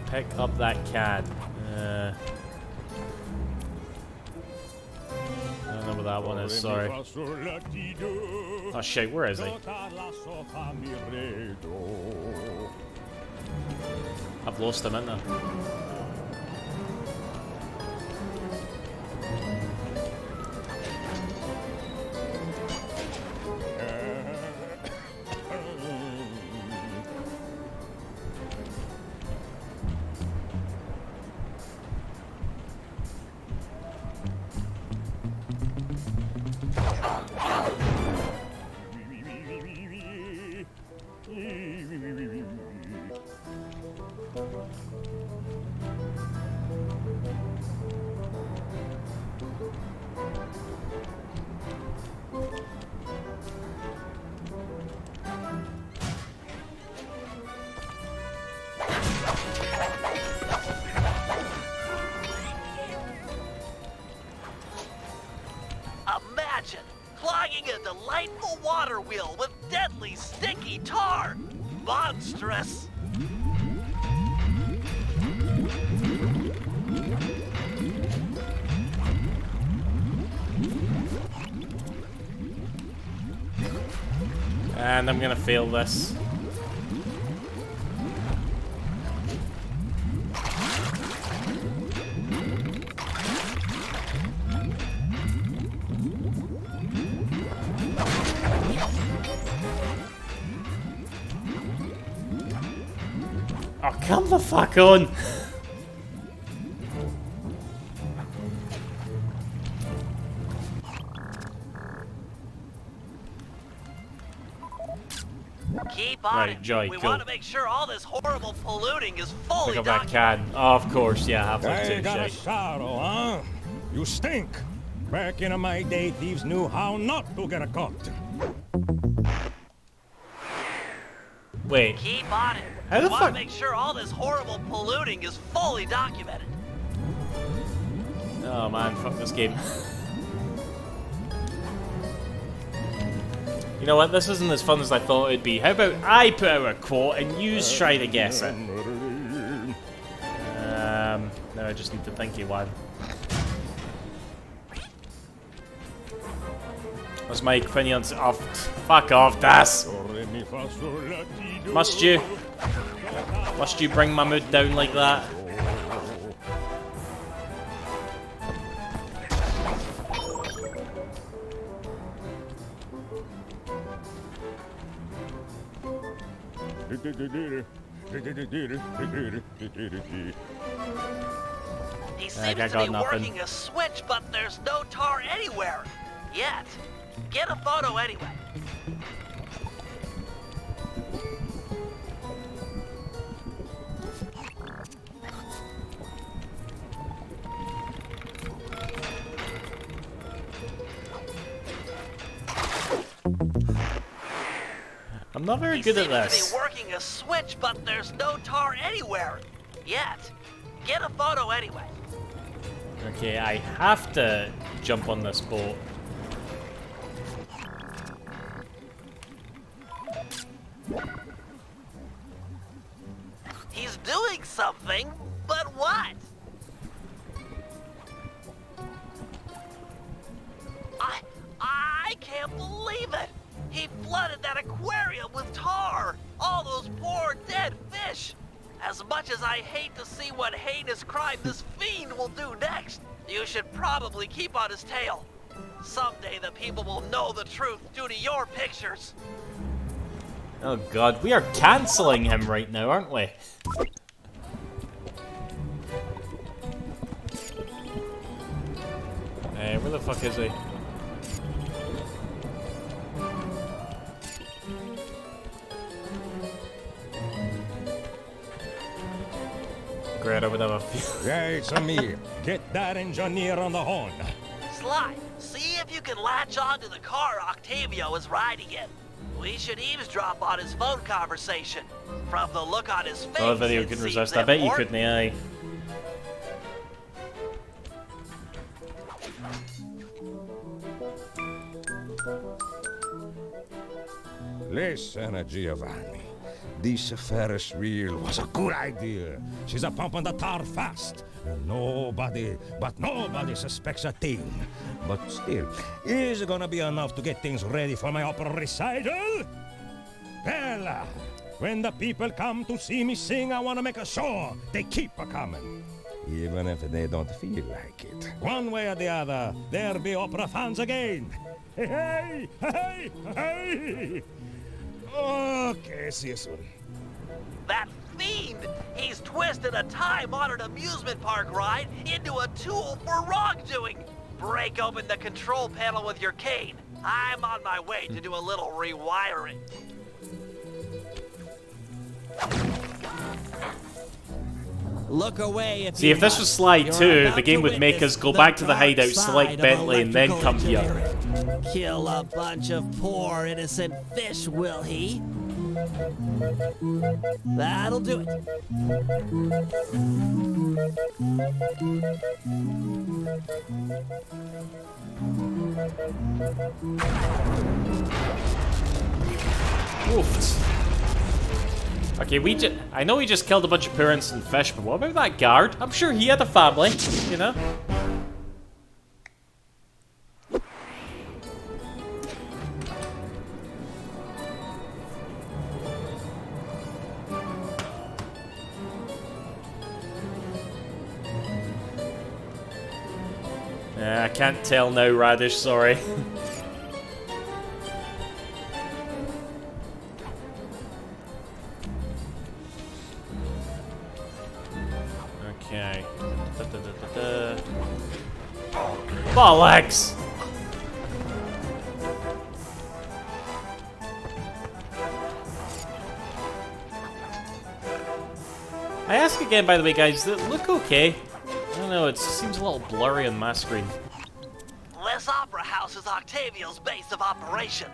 Pick up that can. I don't know what that one is, sorry. Oh shit, where is he? I've lost him, isn't I? stinky tar! Monstrous! And I'm gonna fail this. Oh, come the fuck on! Keep on Right, it. Joy, We cool. want to make sure all this horrible polluting is fully Pick up that documented. can. Oh, of course, yeah, halfway I to got a shit. sorrow, huh? You stink. Back in my day, thieves knew how not to get caught. Wait, Keep on it. How We the want to fuck- make sure all this horrible polluting is fully documented. oh man, fuck this game. You know what, this isn't as fun as I thought it'd be. How about I put out a quote and you try to guess it? Now I just need to think of one. What's my opinion of... Fuck off, Das! Must you? Must you bring my mood down like that? He seems I to got be nothing. working a switch, but there's no tar anywhere. Yet. Get a photo anyway. I'm not very He good at seems this. to be working a switch, but there's no tar anywhere. Yet. Get a photo anyway. Okay, I have to jump on this boat. He's doing something, but what? I can't believe it! He flooded that aquarium with tar! All those poor dead fish! As much as I hate to see what heinous crime this fiend will do next, you should probably keep on his tail. Someday the people will know the truth due to your pictures. Oh god, we are cancelling him right now, aren't we? Hey, where the fuck is he? Great, I would have a few. Yeah, it's a me. Get that engineer on the horn. Sly, see if you can latch onto the car Octavio is riding in. We should eavesdrop on his phone conversation. From the look on his face, Oh, the video it can seems resist. I bet you important. couldn't, AI. Listen, Giovanni. This Ferris wheel was a good idea. She's a pumping the tar fast. Nobody suspects a thing. But still, is it gonna be enough to get things ready for my opera recital? Well, when the people come to see me sing, I wanna make sure they keep a-coming. Even if they don't feel like it. One way or the other, there'll be opera fans again. Hey, hey, hey, hey! Okay, see you soon. That fiend! He's twisted a time-honored amusement park ride into a tool for wrongdoing! Break open the control panel with your cane. I'm on my way to do a little rewiring. Look away if See, you if this must. was Sly You're 2, about the game to would make witness us go back to the dark hideout, side select of Bentley, and then electrical come here. engineering. Kill a bunch of poor innocent fish, will he? That'll do it. Oofed. Okay, I know we just killed a bunch of poor innocent fish, but what about that guard? I'm sure he had a family, you know? I can't tell now, Radish, sorry. Okay. Bollocks! I ask again, by the way, guys, does it look okay? I don't know, it seems a little blurry on my screen. This opera house is Octavio's base of operations.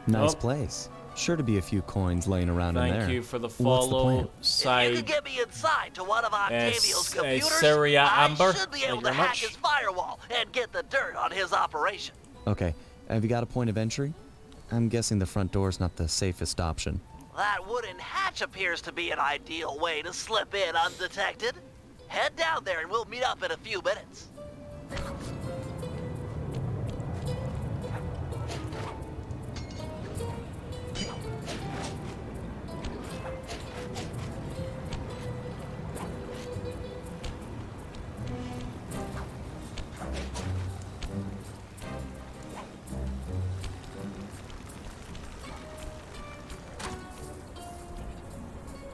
Nice place. Sure to be a few coins laying around in there. Thank you for the What's the follow. plan? Side. If you could get me inside to one of Octavio's computers, Syria Amber. I should be able Thank to you very hack much. his firewall and get the dirt on his operation. Okay, have you got a point of entry? I'm guessing the front door's not the safest option. That wooden hatch appears to be an ideal way to slip in undetected. Head down there and we'll meet up in a few minutes.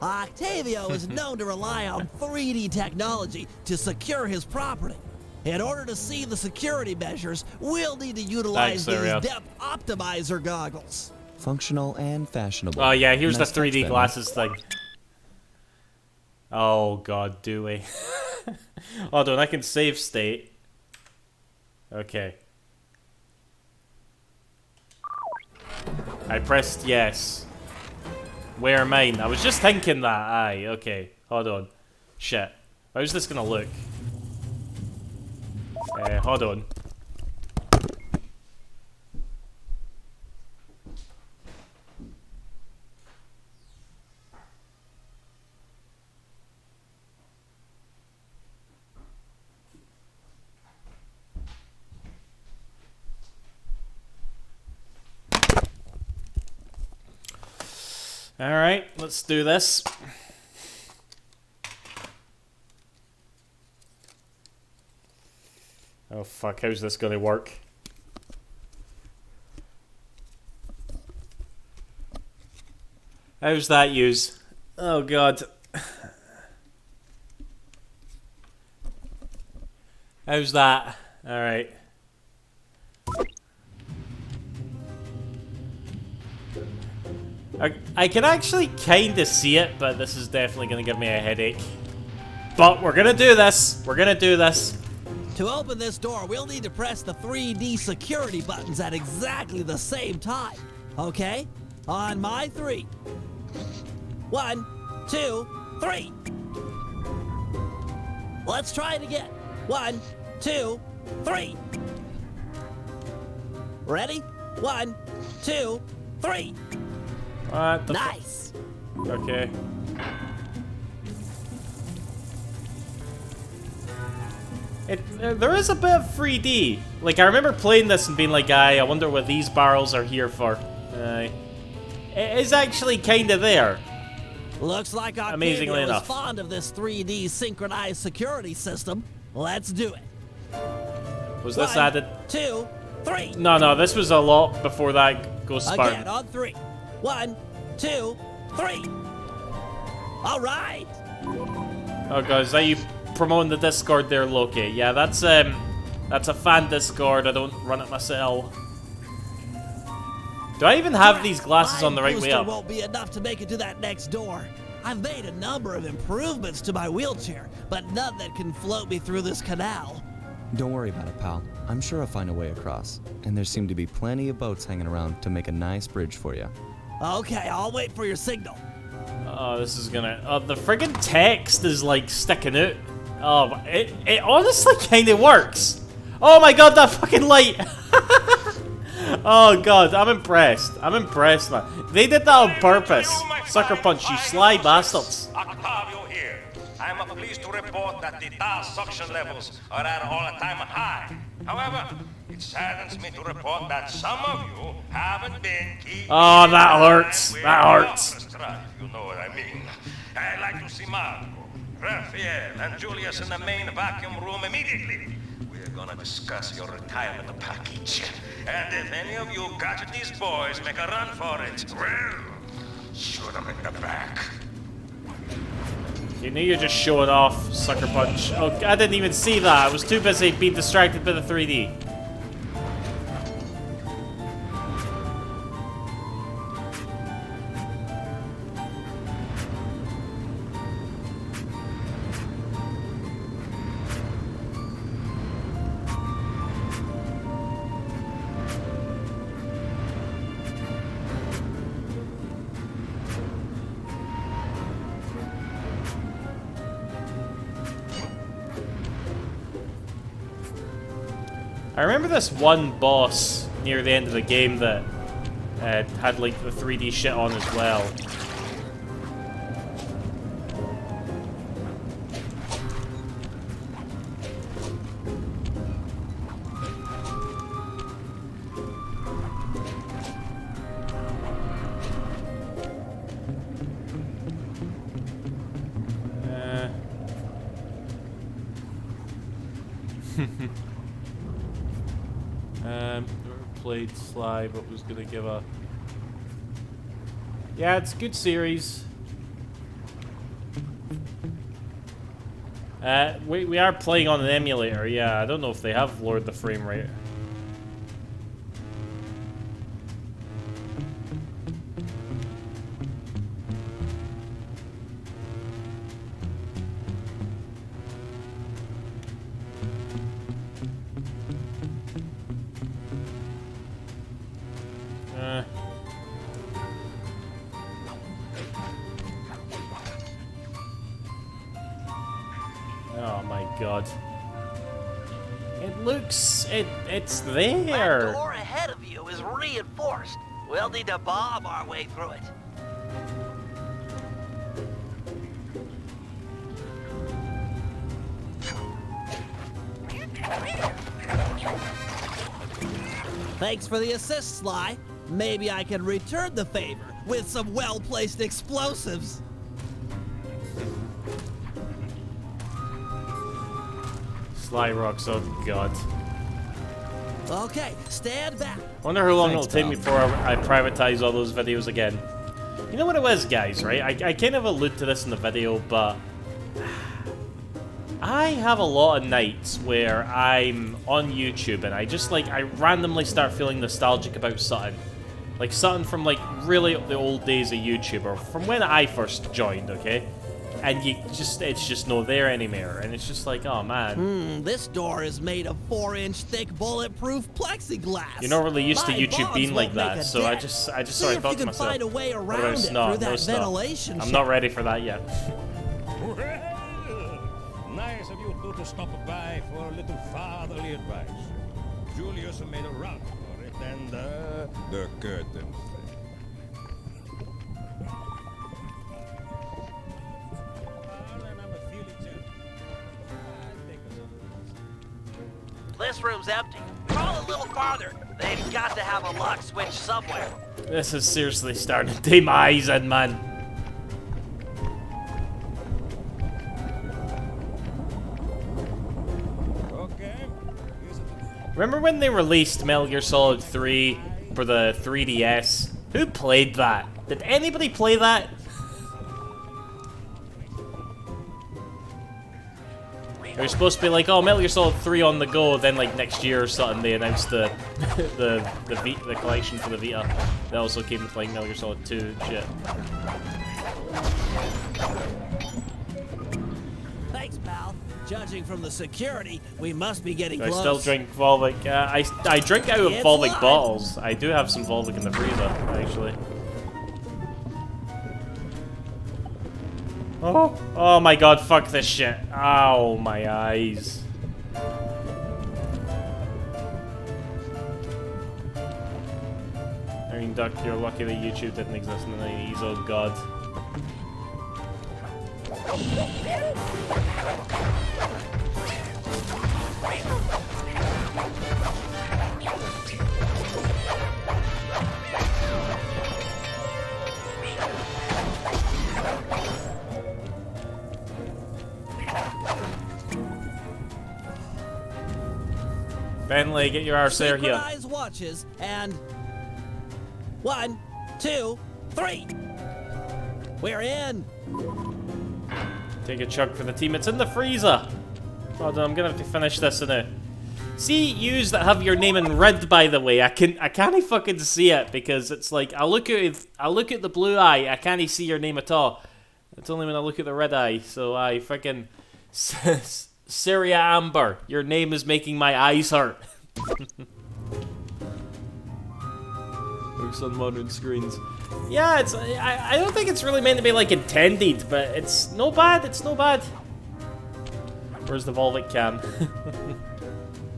Octavio is known to rely on 3D technology to secure his property. In order to see the security measures, we'll need to utilize these depth optimizer goggles. Functional and fashionable. Oh yeah, here's Nice the 3D touch, glasses thing. Oh god, do we? Hold on, I can save state. Okay. I pressed yes. Where are mine? I was just thinking that. Aye, okay. Hold on. Shit. How's this gonna look? Hold on. Alright, let's do this. Oh fuck, how's this gonna work? How's that use? Oh god. How's that? Alright. I can actually kinda see it, but this is definitely gonna give me a headache. But we're gonna do this! We're gonna do this! To open this door, we'll need to press the 3D security buttons at exactly the same time. Okay? On my 3. 1, 2, 3. Let's try it again. 1, 2, 3. Ready? 1, 2, 3. What the Nice. Okay. There is a bit of 3D. Like, I remember playing this and being like, I wonder what these barrels are here for. It is actually kind of there. Looks like Amazingly Octavio is enough. fond of this 3D synchronized security system. Let's do it. Was this 1, added? 2, 3. No, this was a lot before that goes Again, Spartan. on 3. 1, 2, 3. All right. Oh god, is that you promoting the Discord there, Loki? Yeah, that's a fan Discord. I don't run it myself. Do I even have these glasses on the right way up? Won't be enough to make it to that next door. I've made a number of improvements to my wheelchair, but none that can float me through this canal. Don't worry about it, pal. I'm sure I'll find a way across. And there seem to be plenty of boats hanging around to make a nice bridge for you. Okay, I'll wait for your signal. Oh, this is gonna... Oh, the friggin' text is, like, sticking out. Oh, it honestly kind of works. Oh my god, that fucking light! Oh god, I'm impressed. I'm impressed, man. They did that on purpose. Sucker Punch, you sly bastards. Octavio here. I'm pleased to report that the tar suction levels are at an all-time high. However, it saddens me to report that some of you haven't been keeping. Oh, that hurts. That hurts. You know what I mean. I'd like to see Marco, Raphael, and Julius in the main vacuum room immediately. We're gonna discuss your retirement package. And if any of you got these boys make a run for it, well, shoot them in the back. You knew you're just showing off, Sucker Punch. Oh, I didn't even see that. I was too busy being distracted by the 3D. I remember this one boss near the end of the game that had like the 3D shit on as well. Played Sly, but was gonna give a... Yeah, it's a good series. We are playing on an emulator, yeah. I don't know if they have lowered the frame rate. Oh my god. It looks... it's there! That door ahead of you is reinforced. We'll need to bomb our way through it. Thanks for the assist, Sly. Maybe I can return the favor with some well-placed explosives. Sly rocks, oh god. Okay, stand back. Wonder how long it'll take me before I privatize all those videos again. You know what it was, guys, right? I kind of allude to this in the video, but... I have a lot of nights where I'm on YouTube and I randomly start feeling nostalgic about something. Like something from like really the old days of YouTube, or from when I first joined, okay? And it's just no there anymore, and it's just like, oh man. This door is made of 4-inch thick bulletproof plexiglass. You're not really used to My YouTube bombs being like won't make that, a so I dent. just See sort of if thought you to can myself, find a way what around about it snot? through that No snot. ventilation I'm not ready for that yet. Well, nice of you two to stop by for a little fatherly advice. Julius made a run for it, and the curtain fell. This room's empty. Crawl a little farther. They've got to have a lock switch somewhere. This is seriously starting to take my eyes in, man. Remember when they released Metal Gear Solid 3 for the 3DS? Who played that? Did anybody play that? It was supposed to be like, oh, Metal Gear Solid 3 on the go, then like next year or something they announced the the collection for the Vita. That also came with like Metal Gear Solid 2 and shit. Thanks, pal. Judging from the security, we must be getting I close. still drink Volvic. I drink out of It's Volvic live. bottles. I do have some Volvic in the freezer, actually. Oh my god, fuck this shit. Ow, my eyes. Duck, you're lucky that YouTube didn't exist in the 90s, oh god. Bentley, get your arse there here. Synchronized watches and 1, 2, 3. We're in. Take a chug for the team. It's in the freezer. Hold on, I'm gonna have to finish this in a. See, yous that have your name in red, by the way, I can't fucking see it because it's like I look at the blue eye, I can't see your name at all. It's only when I look at the red eye. So I fucking Syria Amber, your name is making my eyes hurt. Looks on modern screens. Yeah, it's I don't think it's really meant to be like intended, but it's no bad. It's no bad. Where's the Volvic cam?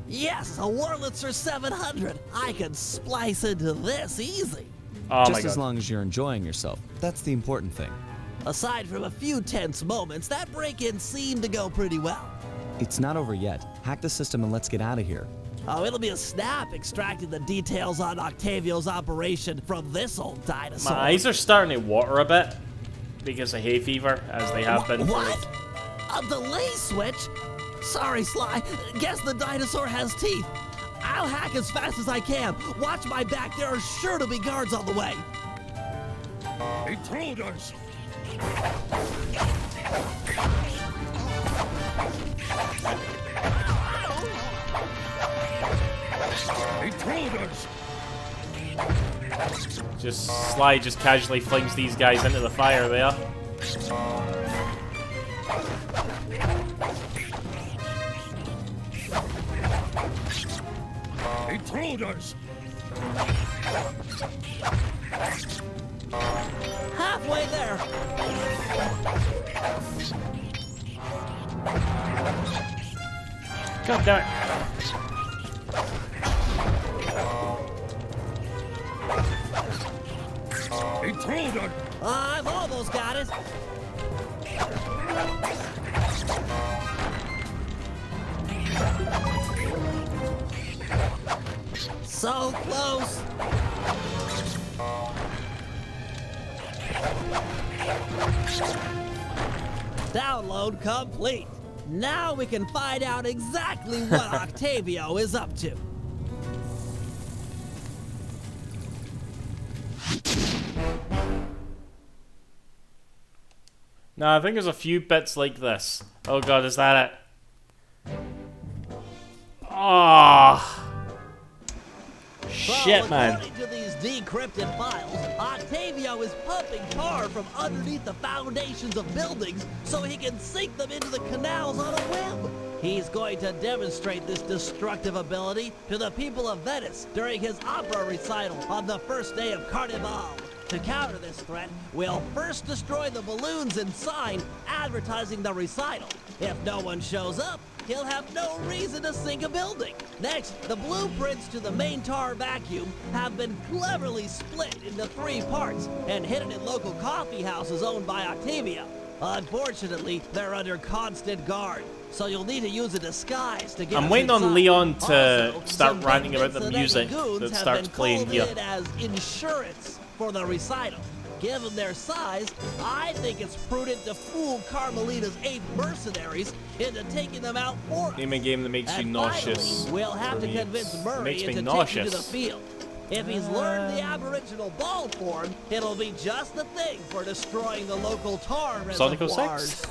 Yes, a Wurlitzer 700. I can splice into this easy. Oh Just my God. as long as you're enjoying yourself. That's the important thing. Aside from a few tense moments, that break-in seemed to go pretty well. It's not over yet. Hack the system and let's get out of here. Oh, it'll be a snap extracting the details on Octavio's operation from this old dinosaur. My eyes are starting to water a bit because of hay fever, as they have been. What? A delay switch? Sorry, Sly. Guess the dinosaur has teeth. I'll hack as fast as I can. Watch my back. There are sure to be guards on the way. Intruders! Intruders! Just Sly just casually flings these guys into the fire there. Intruders! Halfway there. God damn it. Intruder! I've almost got it. So close. Download complete. Now we can find out exactly what Octavio is up to. No, I think there's a few bits like this. Oh god, is that it? Oh. Shit, man. According to these decrypted files, Octavio is pumping tar from underneath the foundations of buildings so he can sink them into the canals on a whim. He's going to demonstrate this destructive ability to the people of Venice during his opera recital on the first day of Carnival. To counter this threat, we'll first destroy the balloons and sign advertising the recital. If no one shows up, he'll have no reason to sink a building. Next, the blueprints to the main tar vacuum have been cleverly split into 3 parts and hidden in local coffee houses owned by Octavia. Unfortunately, they're under constant guard, so you'll need to use a disguise to get I'm us waiting on inside. Leon to Also, start some ranting about the Cincinnati music goons that have starts been playing called here. in as insurance for the recital. Given their size, I think it's prudent to fool Carmelita's 8 mercenaries into taking them out for us. Name a game that makes you And nauseous. finally, we'll have to For me, convince it Murray makes me into taking to the nauseous. field. If he's learned the Aboriginal ball form, it'll be just the thing for destroying the local tar Sonic reservoirs. 06.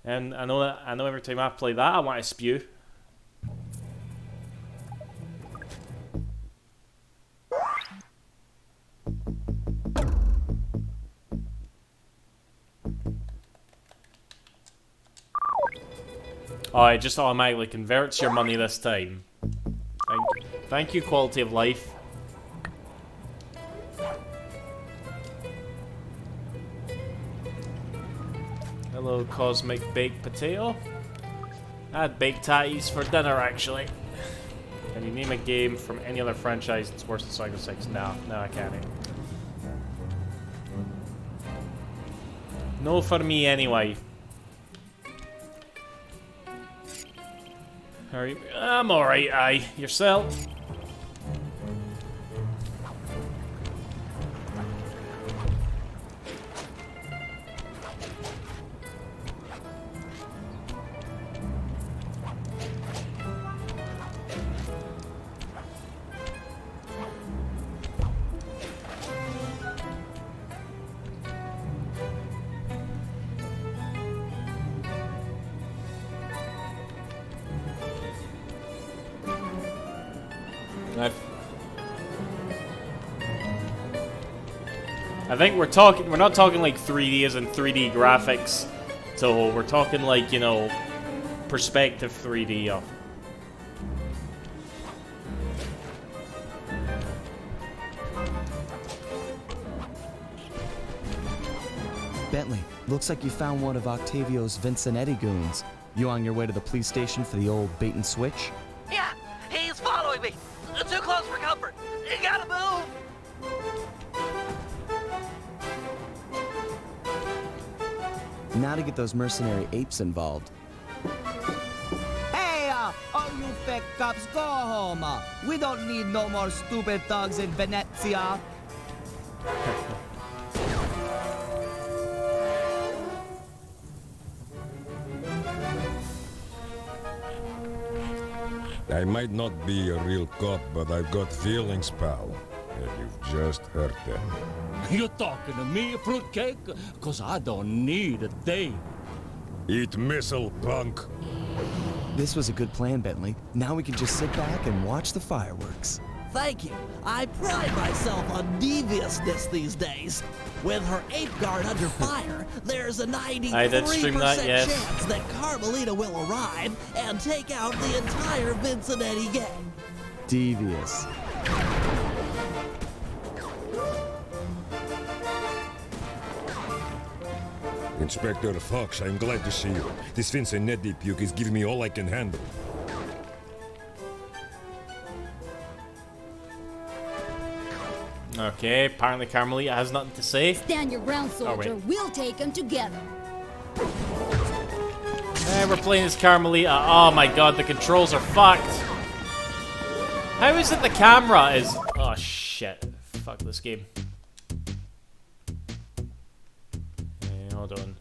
And I know every time I play that, I want to spew. Oh, it just automatically converts your money this time. Thank you, quality of life. Hello, Cosmic Baked Potato. I had baked tatties for dinner, actually. Can you name a game from any other franchise that's worse than Psycho 6? No, I can't. No for me anyway. Are you? I'm alright, aye. Yourself? I think we're not talking like 3D as in 3D graphics, so we're talking like, you know, perspective 3D. Bentley, looks like you found one of Octavio's Vincenetti goons. You on your way to the police station for the old bait and switch? Yeah, he's following me. Too close for comfort. You gotta move. Now to get those mercenary apes involved. Hey, all you fake cops, go home. We don't need no more stupid thugs in Venezia. I might not be a real cop, but I've got feelings, pal. And you've just hurt them. You talking to me, fruitcake? Cause I don't need a day. Eat missile, punk. This was a good plan, Bentley. Now we can just sit back and watch the fireworks. Thank you. I pride myself on deviousness these days. With her ape guard under fire, there's a 93% chance that Carmelita will arrive and take out the entire Vincenetti gang. Devious. Inspector Fox, I'm glad to see you. This Vincenetti puke is giving me all I can handle. Okay, apparently Carmelita has nothing to say. Stand your ground, soldier. We'll take them together. Hey, we're playing as Carmelita. Oh my god, the controls are fucked. How is it the camera is... Oh shit. Fuck this game. Okay, hold on.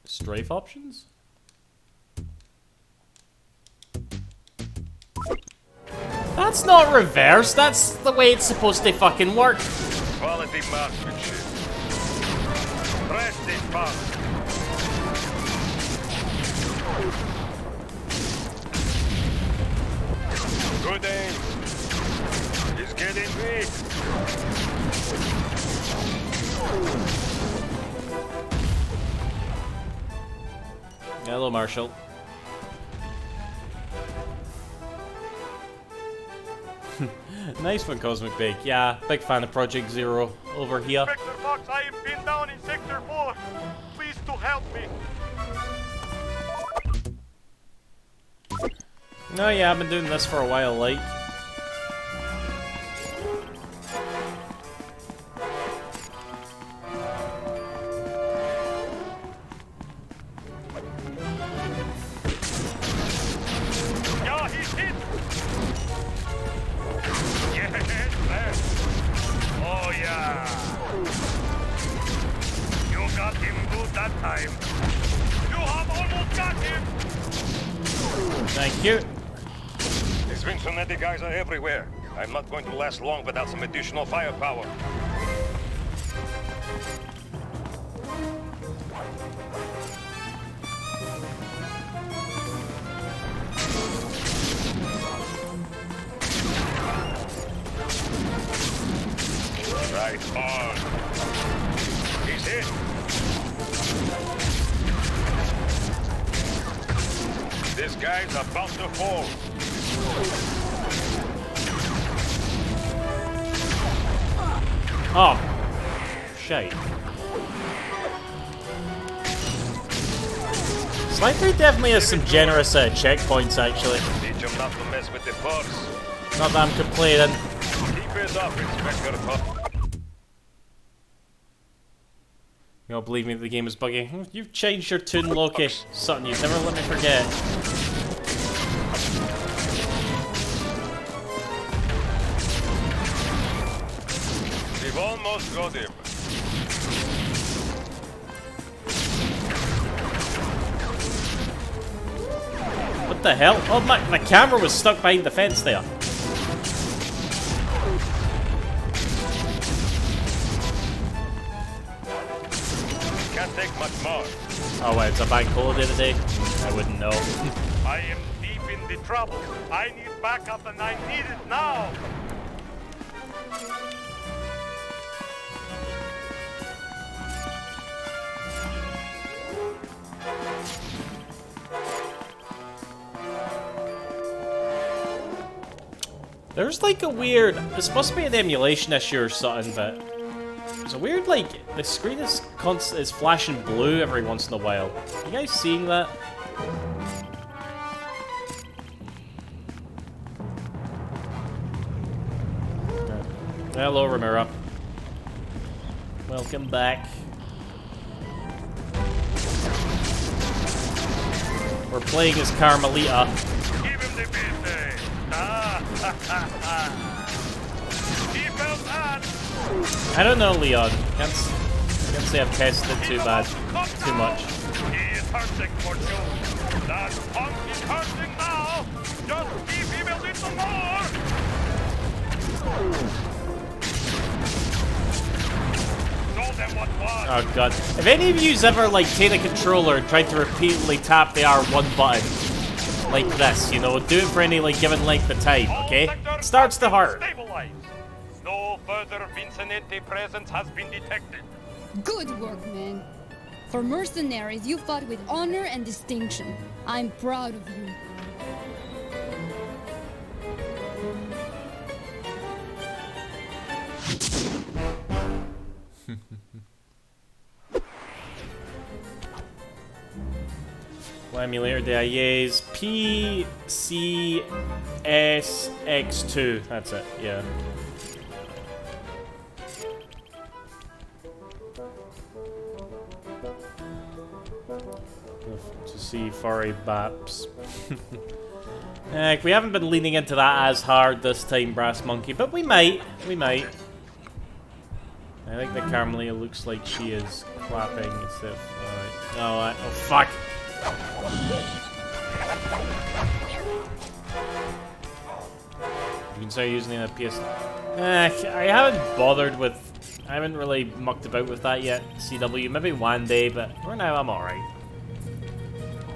Strafe options? That's not reverse, that's the way it's supposed to fucking work. Quality marksmanship. Press this button. Good aim. He's getting weak. Hello, Marshall. Nice one, Cosmic Bake. Yeah, big fan of Project Zero over here. Inspector Fox, I am pinned down in Sector 4. Please to help me. No, yeah, I've been doing this for a while, like. Yeah, he's hit. Oh yeah! You got him good that time. You have almost got him. Thank you. These Vincenetti guys are everywhere. I'm not going to last long without some additional firepower. Right on. He's hit. This guy's about to fall. Oh, shit. My 3 definitely has some generous checkpoints, actually. Teach him not to mess with the bugs. Not that I'm complaining. Keep it up, Inspector Puff. You don't believe me that the game is buggy? You've changed your tune, Loki. Something you've never let me forget. We've almost got him. What the hell? Oh, my camera was stuck behind the fence there. Can't take much more. Oh wait, it's a bank holiday today? I wouldn't know. I am deep in the trouble. I need backup and I need it now. There's like a weird... This must be an emulation issue or something, but... There's a weird, like... The screen is flashing blue every once in a while. You guys seeing that? Hello, Ramiro. Welcome back. We're playing as Carmelita. Give him the business. Keep out that. I don't know, Leon. Can't say I've tested it too much. He is hurting for you. That punk is hurting now. Just give him a little more. Show them what was. Oh god. If any of you's ever like taken a controller and tried to repeatedly tap the R1 button like this, you know, do it for any like given length of time, okay? It starts to hurt. No further Vicinante presence has been detected. Good work, man. For mercenaries, you fought with honor and distinction. I'm proud of you. What emulator did I use? PCSX2. That's it, yeah. To see furry baps. We haven't been leaning into that as hard this time, Brass Monkey, but we might. We might. I think that Carmelita looks like she is clapping instead of... Alright. Oh, fuck! You can start using the PS... I haven't bothered with... I haven't really mucked about with that yet, CW. Maybe one day, but for now I'm alright.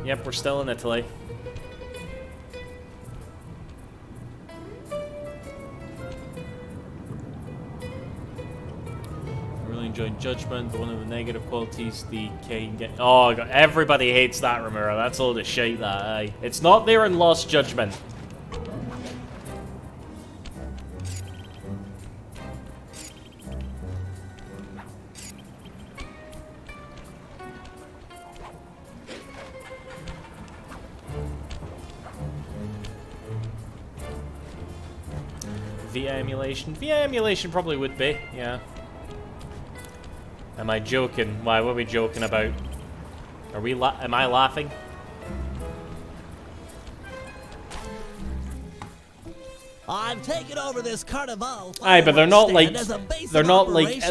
Yep, we're still in Italy. Enjoying Judgment, but one of the negative qualities the Kane get. Oh god, everybody hates that, Ramiro. That's a load of shit, that, aye. It's not there in Lost Judgment. VIA emulation? VIA emulation probably would be, yeah. Am I joking? Why, what are we joking about? Are we am I laughing? I'm taking over this carnival. Aye, but they're not like at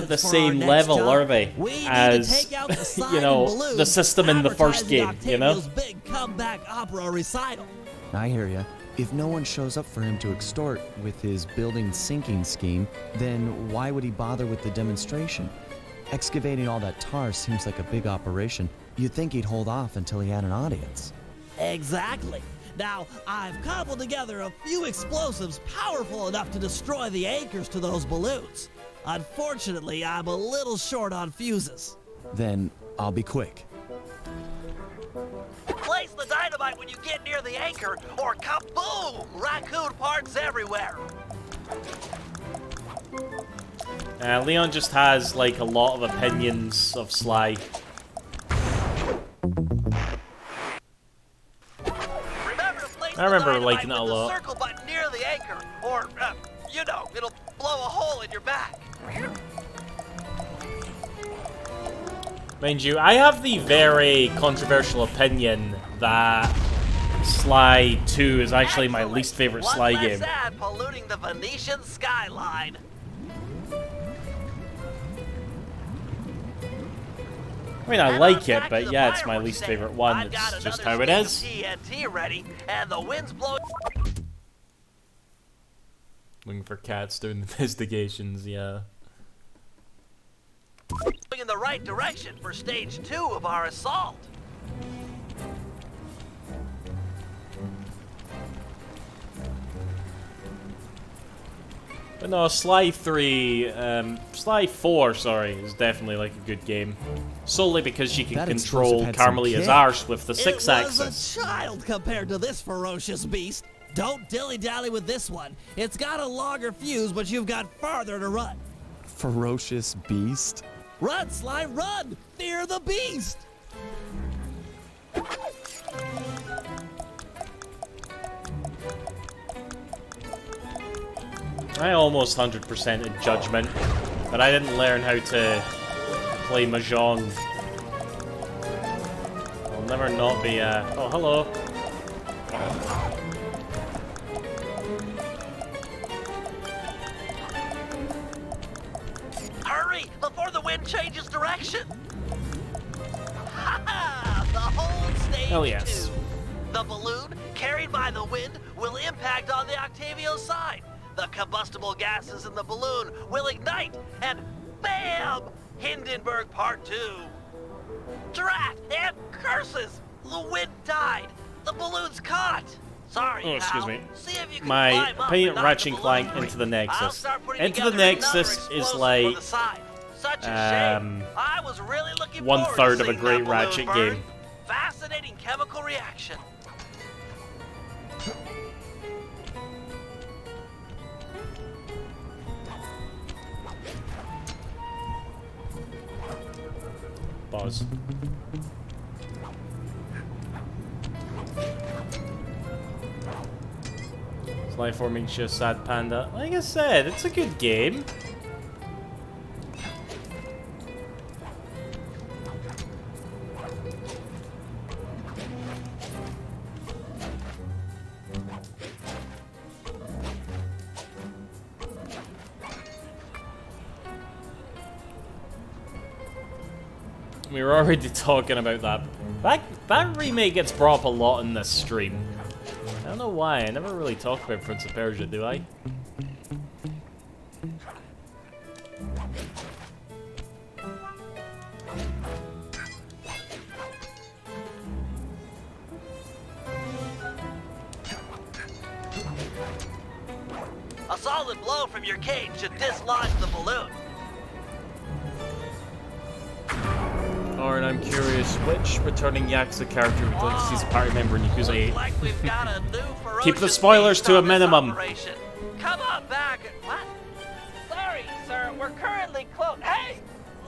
the same level, job. are they? As you know, the system in the first game, you know? Big comeback opera recital. I hear ya. If no one shows up for him to extort with his building sinking scheme, then why would he bother with the demonstration? Excavating all that tar seems like a big operation. You'd think he'd hold off until he had an audience. Exactly. Now, I've cobbled together a few explosives powerful enough to destroy the anchors to those balloons. Unfortunately, I'm a little short on fuses. Then I'll be quick. Place the dynamite when you get near the anchor, or kaboom! Raccoon parts everywhere. Leon just has like a lot of opinions of Sly. I remember liking it a lot. Circle button near the anchor, or you know, it'll blow a hole in your back. Mind you, I have the very controversial opinion that Sly 2 is actually my least favorite Sly game. Sad polluting the Venetian skyline. I mean, I like it, but yeah, it's my least favorite one. It's just how it is. TNT ready, and the wind's blowing. Looking for cats doing investigations, yeah. In the right direction for stage 2 of our assault. But no, Sly 4, sorry, is definitely like a good game. Solely because you can control Carmelia's arse with the 6-axis. It was a child compared to this ferocious beast. Don't dilly-dally with this one. It's got a longer fuse, but you've got farther to run. Ferocious beast? Run, Sly, run! Fear the beast! I almost 100%ed Judgment, but I didn't learn how to play Mahjong. I'll never not be, oh, hello. Hurry, before the wind changes direction! Ha-ha! The whole stage Hell yes. 2. The balloon, carried by the wind, will impact on the Octavio side. The combustible gases in the balloon will ignite, and BAM! Hindenburg Part 2. Drat and curses! The wind died. The balloon's caught. Sorry, Oh, excuse pal. me. See if you can My climb up paint and knock Ratchet the Clank balloon into the free. I'll Nexus. start putting Into the together another Nexus is explosive like for the side. Such a shame. I was really looking 1/3 forward of to a seeing great that balloon Ratchet burn. game. Fascinating chemical reaction. Pause. Sly 4 makes you a sad panda. Like I said, it's a good game. We were already talking about that. That remake gets brought up a lot in this stream. I don't know why. I never really talk about Prince of Persia, do I? A solid blow from your cane should dislodge the balloon. Or, and I'm curious, which returning Yakuza character would like to see as a party member in Yakuza 8? Like we've got a new Keep the ferocious spoilers beast to a on this minimum. operation. Come on back. What? Sorry, sir. We're currently closed. Hey!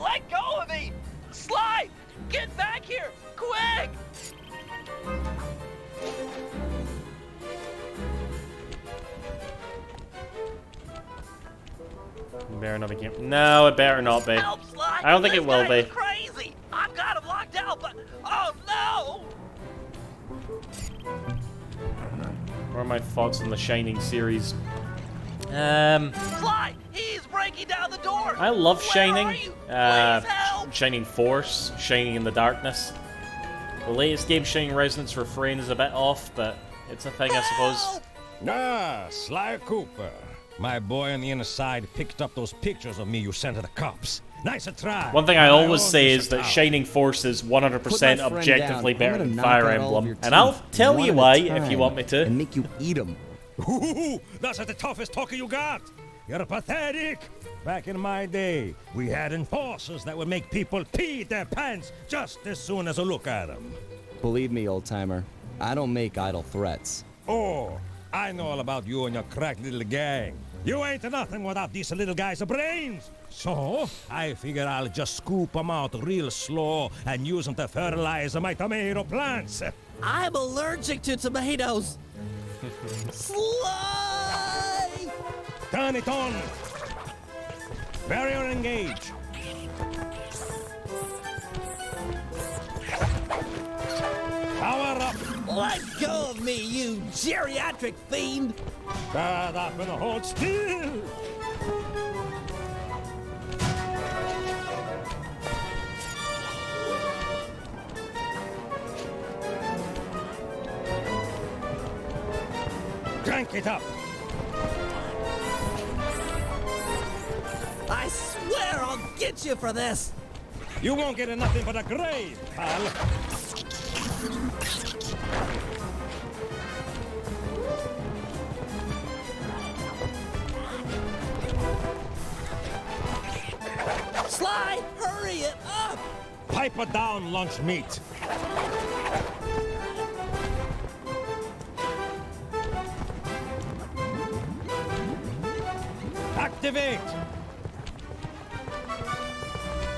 Let go of me! Sly! Get back here! Quick! Better not be. No, it better not be. Help, Sly! I don't think This it will guy be. is crazy! I've got him locked out, but oh no! What are my thoughts on the Shining series? Sly! He's breaking down the door! I love Where Shining. are you? Please help! Shining Force, Shining in the Darkness. The latest game, Shining Resonance Refrain, is a bit off, but it's a thing, I suppose. Ah, Sly Cooper. My boy on the inside picked up those pictures of me you sent to the cops. Nice try. One thing I always say is that Shining Force is 100% objectively better than Fire Emblem, and I'll tell you why if you want me to. And make you eat them. Ooh, that's the toughest talker you got. You're pathetic. Back in my day, we had enforcers that would make people pee their pants just as soon as a look at them. Believe me, old-timer, I don't make idle threats. Oh, I know all about you and your crack little gang. You ain't nothing without these little guys' brains. So, I figure I'll just scoop them out real slow and use them to fertilize my tomato plants. I'm allergic to tomatoes. Slay! Turn it on! Barrier engage! Power up! Let go of me, you geriatric fiend! Guard up and hold still! Crank it up! I swear I'll get you for this! You won't get nothing but a grave, pal! Sly, hurry it up! Pipe it down, lunch meat! Activate!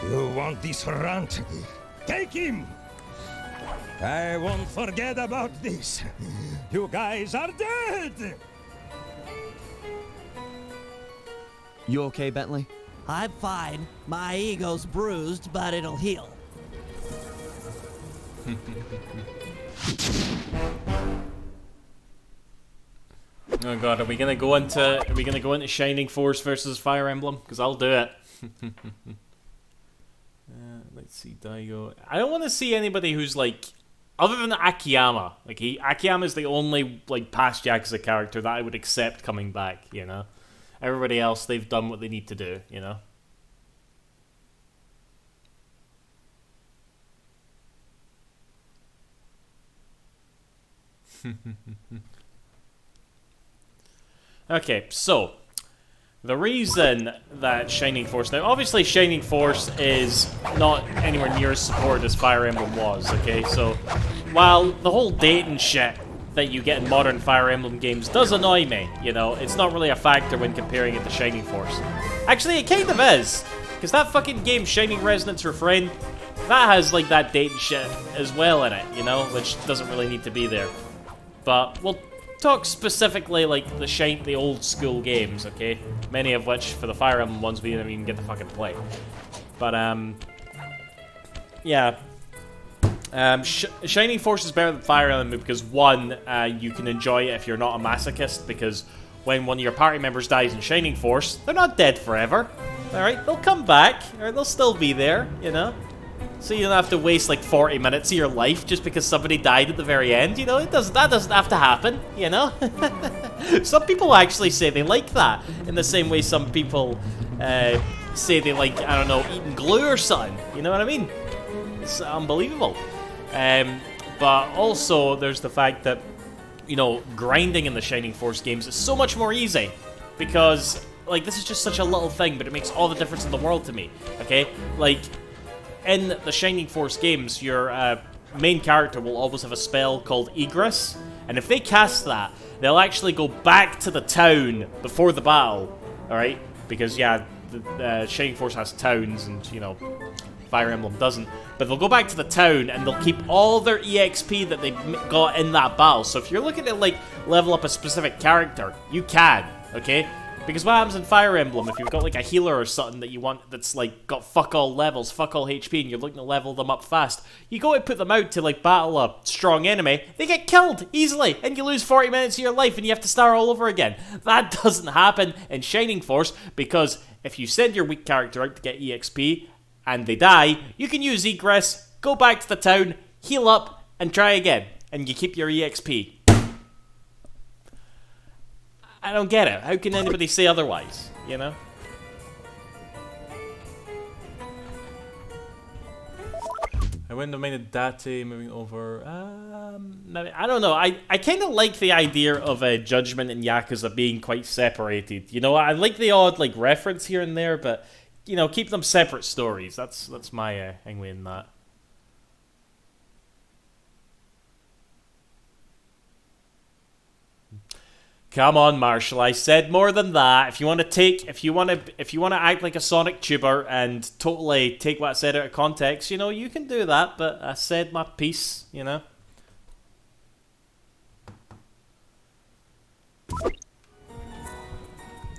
You want this runt? Take him! I won't forget about this. You guys are dead! You okay, Bentley? I'm fine. My ego's bruised, but it'll heal. Oh god, are we gonna go into Shining Force versus Fire Emblem? Because I'll do it. Let's see, Daigo. I don't want to see anybody who's like, other than Akiyama. Like Akiyama is the only like past Yakuza character that I would accept coming back. You know, everybody else, they've done what they need to do. You know. Okay, so the reason that Shining Force now, obviously Shining Force is not anywhere near as supported as Fire Emblem was, okay? So while the whole dating shit that you get in modern Fire Emblem games does annoy me, you know, it's not really a factor when comparing it to Shining Force. Actually, it kind of is, because that fucking game, Shining Resonance Refrain, that has like that dating shit as well in it, you know, which doesn't really need to be there. But we'll talk specifically like the old school games, okay? Many of which, for the Fire Emblem ones, we didn't even get to fucking play. But yeah. Shining Force is better than Fire Emblem because one, you can enjoy it if you're not a masochist, because when one of your party members dies in Shining Force, they're not dead forever. Alright, they'll come back, or they'll still be there, you know? So you don't have to waste like 40 minutes of your life just because somebody died at the very end, you know? That doesn't have to happen, you know? Some people actually say they like that, in the same way some people say they like, I don't know, eating glue or something, you know what I mean? It's unbelievable. But also, there's the fact that, you know, grinding in the Shining Force games is so much more easy, because, like, this is just such a little thing, but it makes all the difference in the world to me, okay? Like, in the Shining Force games, your main character will always have a spell called Egress, and if they cast that, they'll actually go back to the town before the battle, alright? Because, yeah, the Shining Force has towns, and, you know, Fire Emblem doesn't. But they'll go back to the town, and they'll keep all their EXP that they got in that battle. So if you're looking to, like, level up a specific character, you can, okay? Because what happens in Fire Emblem, if you've got like a healer or something that you want that's like got fuck all levels, fuck all HP, and you're looking to level them up fast, you go and put them out to like battle a strong enemy, they get killed easily, and you lose 40 minutes of your life and you have to start all over again. That doesn't happen in Shining Force, because if you send your weak character out to get EXP and they die, you can use Egress, go back to the town, heal up, and try again, and you keep your EXP. I don't get it. How can anybody say otherwise, you know? I wouldn't have minded Date moving over. I don't know. I kind of like the idea of Judgment and Yakuza being quite separated. You know, I like the odd like reference here and there, but you know, keep them separate stories. That's my angle in that. Come on, Marshall. I said more than that. If you want to act like a Sonic tuber and totally take what I said out of context, you know, you can do that. But I said my piece, you know.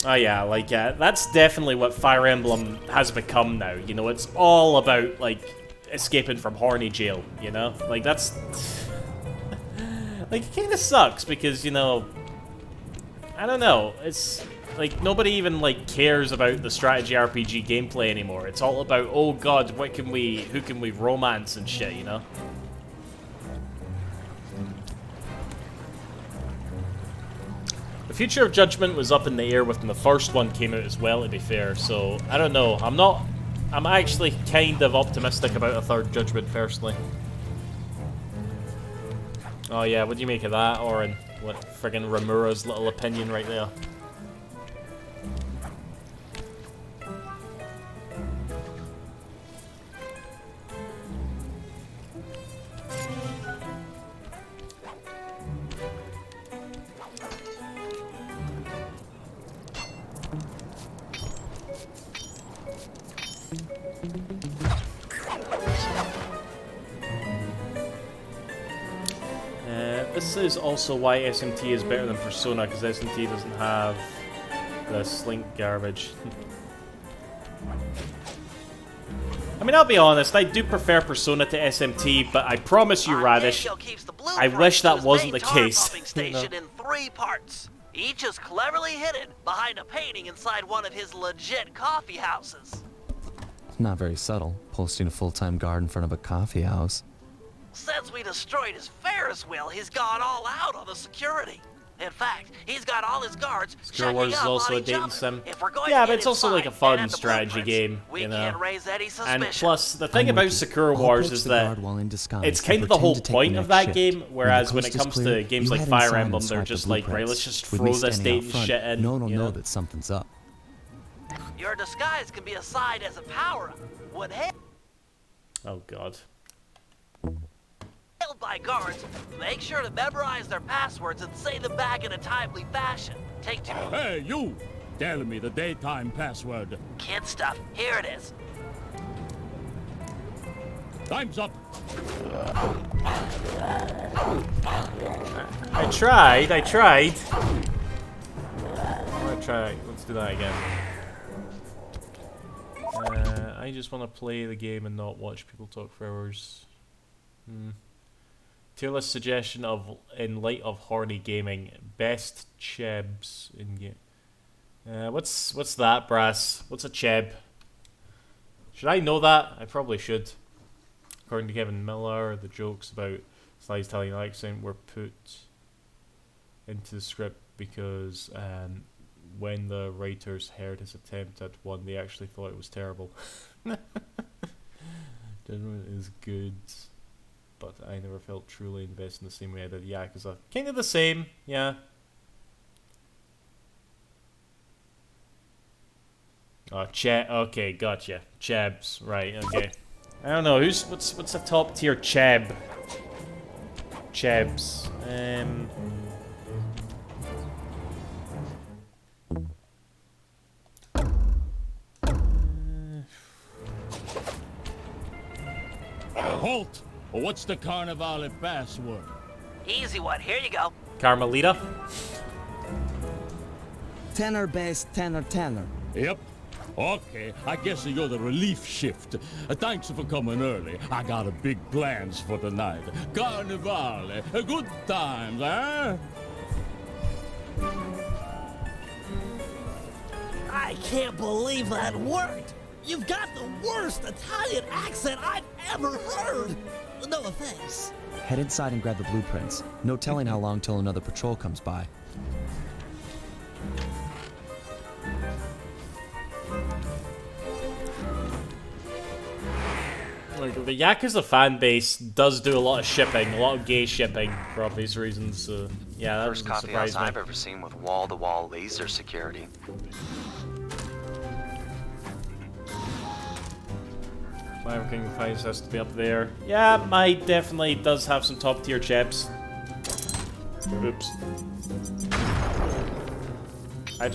Oh yeah, like, that's definitely what Fire Emblem has become now, you know? It's all about, like, escaping from horny jail, you know? Like, that's... like, it kinda sucks, because, you know... I don't know, it's... like, nobody even, like, cares about the strategy RPG gameplay anymore. It's all about, oh god, who can we romance and shit, you know? The future of Judgment was up in the air when the first one came out as well, to be fair, so I don't know. I'm actually kind of optimistic about a third Judgment, personally. Oh yeah, what do you make of that, Orin? What, friggin' Ramura's little opinion right there? This is also why SMT is better than Persona, because SMT doesn't have the slink garbage. I mean, I'll be honest, I do prefer Persona to SMT, but I promise you, Radish, I wish that wasn't the case. Station in 3 parts. Each is cleverly hidden behind a painting inside one of his legit coffee houses. Not very subtle, posting a full-time guard in front of a coffee house. Since we destroyed his Ferris wheel, he's gone all out on the security. In fact, he's got all his guards Secure Wars is also a dating sim. Yeah, Yeah, but it's also like a fun strategy game, you know. And plus, the thing about Secure Wars is that it's kind of the whole point of that game, whereas when it comes to games like Fire Emblem, they're just like, right, let's just throw this dating shit in. No one will know that something's up. Your disguise can be assigned as a power-up. When held Oh god. by guards, make sure to memorize their passwords and say them back in a timely fashion. Take 2. Hey, you! Tell me the daytime password. Kid stuff. Here it is. Time's up. I tried. I'm gonna try. Let's do that again. I just want to play the game and not watch people talk for hours. Tier list suggestion of, in light of horny gaming, best chebs in game. What's that, Brass? What's a cheb? Should I know that? I probably should. According to Kevin Miller, the jokes about Sly's Italian accent were put into the script because when the writers heard his attempt at one, they actually thought it was terrible. Judgment is good, but I never felt truly invested in the same way I did Yakuza. Kind of the same, yeah. Oh, okay, gotcha. Chabs, right, okay. I don't know, what's the top tier chab? Chabs. Halt! What's the Carnivale password? Easy one. Here you go. Carmelita? Tenor bass, tenor. Yep. Okay, I guess you're the relief shift. Thanks for coming early. I got a big plans for tonight. Carnivale, good times, huh? I can't believe that worked! You've got the worst Italian accent I've ever heard! No offense. Head inside and grab the blueprints. No telling how long till another patrol comes by. Like, the Yakuza fan base does do a lot of shipping, a lot of gay shipping, for obvious reasons, so yeah, that First doesn't coffee surprise house me. I've ever seen with wall-to-wall laser security. Fire King of Fires has to be up there. Yeah, mine definitely does have some top tier chips. Oops. I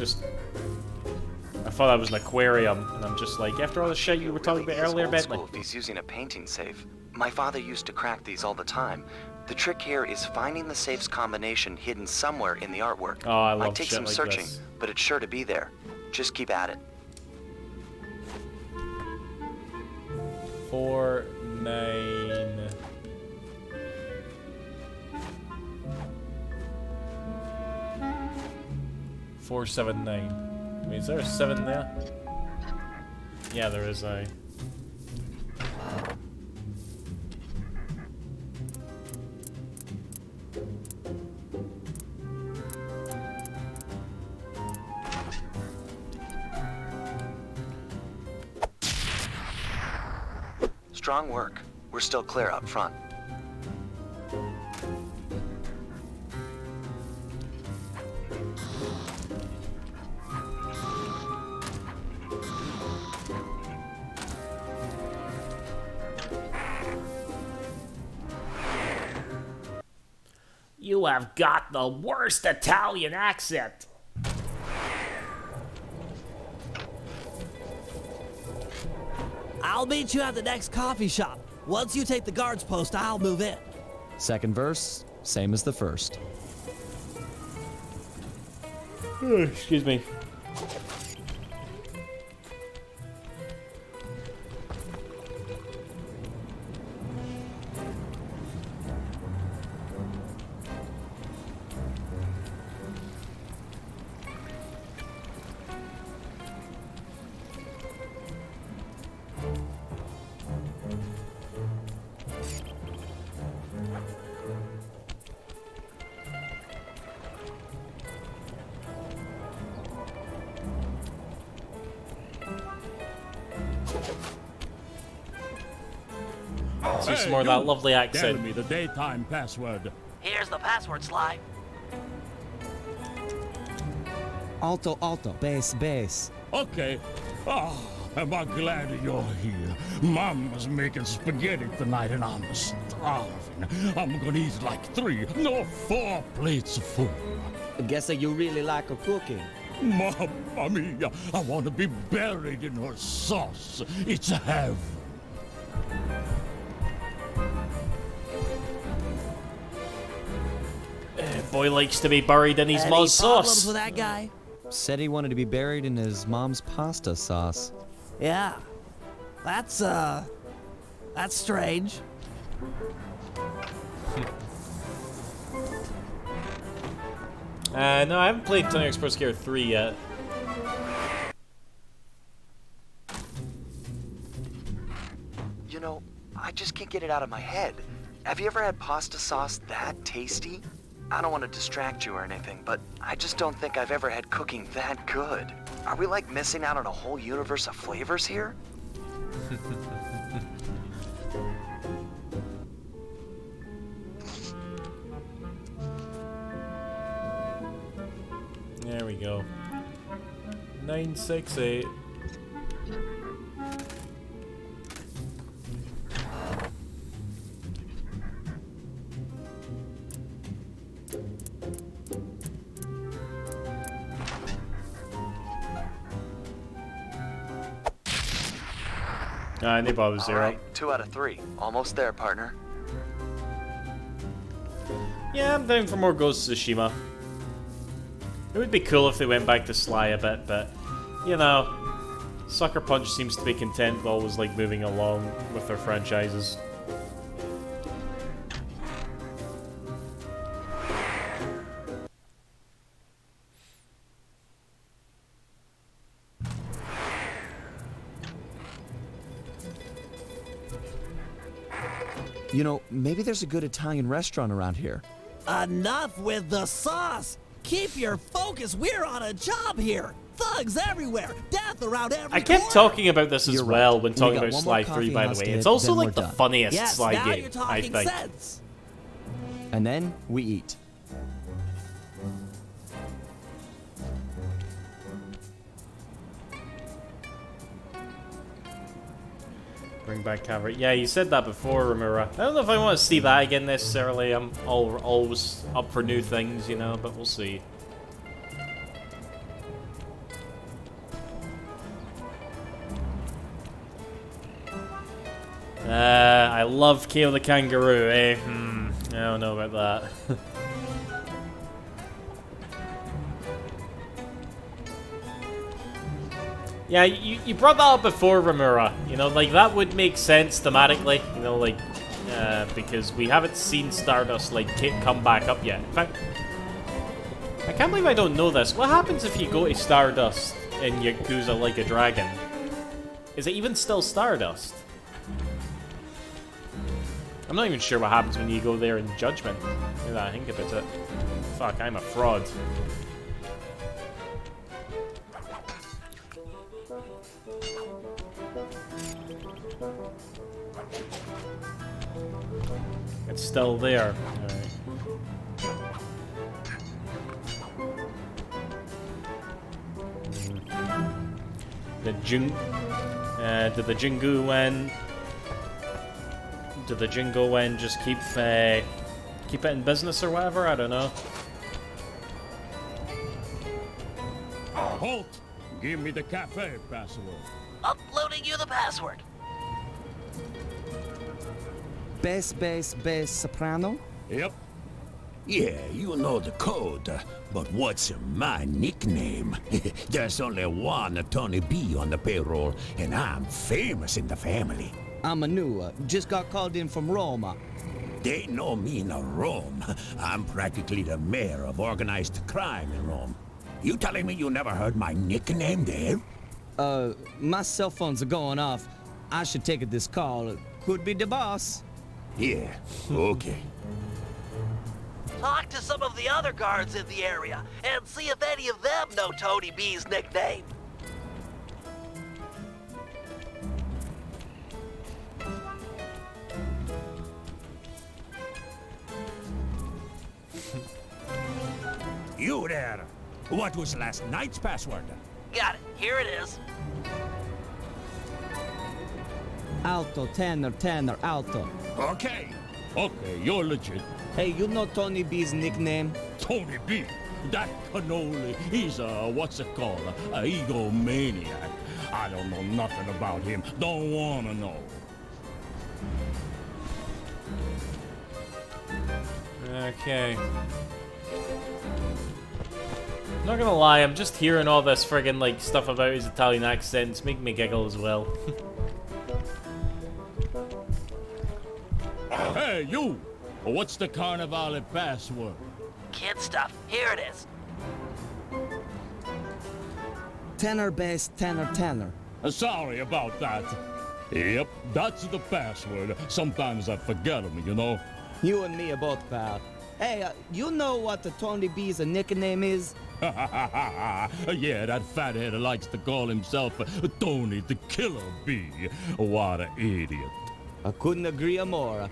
thought that was an aquarium, and I'm just like, after all the shit you were talking about earlier, Bentley. If he's using a painting safe. My father used to crack these all the time. The trick here is finding the safe's combination hidden somewhere in the artwork. Oh, I love Might take shit some like searching, this. but it's sure to be there. Just keep at it. 4, 9. Four, 7, 9. I mean, is there a 7 there? Yeah, there is a. Strong work. We're still clear up front. You have got the worst Italian accent. I'll meet you at the next coffee shop. Once you take the guard's post, I'll move in. Second verse, same as the first. Excuse me. See some more of that lovely Tell accent. me the daytime password. Here's the password, Sly. Alto, alto, bass, bass. Okay. Oh, am I glad you're here. Mama's making spaghetti tonight and I'm starving. I'm gonna eat like 3, no 4 plates of food. Guessing you really like her cooking. Mamma mia, I want to be buried in her sauce. It's heaven. Boy likes to be buried in his Any mom's problems sauce. with that guy? Said he wanted to be buried in his mom's pasta sauce. Yeah. That's strange. No, I haven't played Tony Hawk's Pro Skater 3 yet. You know, I just can't get it out of my head. Have you ever had pasta sauce that tasty? I don't want to distract you or anything, but I just don't think I've ever had cooking that good. Are we like missing out on a whole universe of flavors here? There we go. 968. Nibba was 0. All right, 2 out of 3. Almost there, partner. Yeah, I'm down for more Ghost of Tsushima. It would be cool if they went back to Sly a bit, but, you know, Sucker Punch seems to be content with always, like, moving along with their franchises. You know, maybe there's a good Italian restaurant around here. Enough with the sauce! Keep your focus, we're on a job here! Thugs everywhere! Death around every I kept corner. talking about this as You're well right. when We talking got about one Sly more 3, coffee by the house way. to It's hit, also then like we're the done. funniest Yes, Sly now game, you're I talking think. sense. And then we eat. Bring back cavalry. Yeah, you said that before, Ramura. I don't know if I want to see that again necessarily. I'm always up for new things, you know, but we'll see. I love Kale the Kangaroo, eh? I don't know about that. Yeah, you brought that up before, Ramura. You know, like, that would make sense thematically. You know, like, because we haven't seen Stardust, like, come back up yet. In fact, I can't believe I don't know this. What happens if you go to Stardust in Yakuza Like a Dragon? Is it even still Stardust? I'm not even sure what happens when you go there in Judgment. Now that I think about it. Fuck, I'm a fraud. It's still there. Alright. Did the Jingu Wen? Did the Jingo Wen just keep it in business or whatever? I don't know. Halt! Give me the cafe password. Uploading you the password. Bass, soprano? Yep. Yeah, you know the code, but what's my nickname? There's only one Tony B on the payroll, and I'm famous in the family. I'm a new, just got called in from Roma. They know me in Rome. I'm practically the mayor of organized crime in Rome. You telling me you never heard my nickname there? My cell phones are going off. I should take this call. Could be the boss. Yeah, okay. Talk to some of the other guards in the area and see if any of them know Tony B's nickname. You there! What was last night's password? Got it. Here it is. Alto, tenor, alto. Okay. Okay, you're legit. Hey, you know Tony B's nickname? Tony B? That cannoli, he's a, what's it called, a egomaniac. I don't know nothing about him. Don't wanna know. Okay. Not gonna lie, I'm just hearing all this friggin' like stuff about his Italian accent. It's making me giggle as well. Hey, you! What's the Carnivale password? Kid stuff. Here it is. Tenor, bass, tenor. Sorry about that. Yep, that's the password. Sometimes I forget them, you know? You and me are both, pal. Hey, you know what the Tony B's nickname is? Yeah, that fathead likes to call himself Tony the Killer Bee. What an idiot. I couldn't agree more.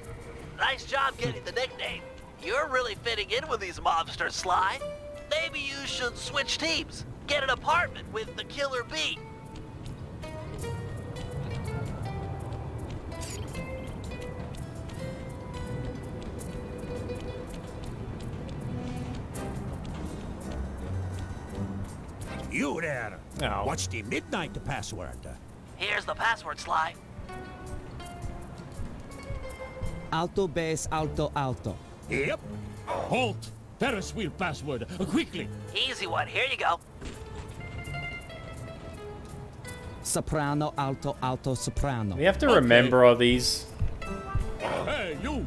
Nice job getting the nickname. You're really fitting in with these mobsters, Sly. Maybe you should switch teams. Get an apartment with the Killer Bee. You there! No. What's the midnight password? Here's the password, Sly. Alto, bass, alto. Yep. Halt! Ferris wheel password, quickly! Easy one. Here you go. Soprano, alto, soprano. We have to remember all these. Hey, you!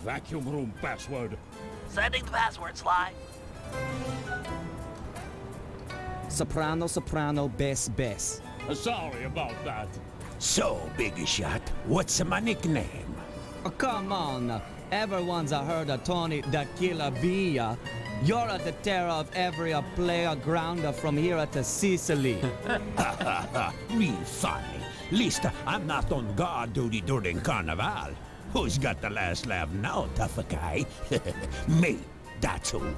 Vacuum room password. Sending the password, Sly. Soprano, bass. Sorry about that. So, Biggie Shot, what's my nickname? Oh, come on. Everyone's heard of Tony the Killer Bee. You're at the terror of every player grounder from here to Sicily. Real funny. Least I'm not on guard duty during Carnival. Who's got the last laugh now, tough guy? Me, that's who.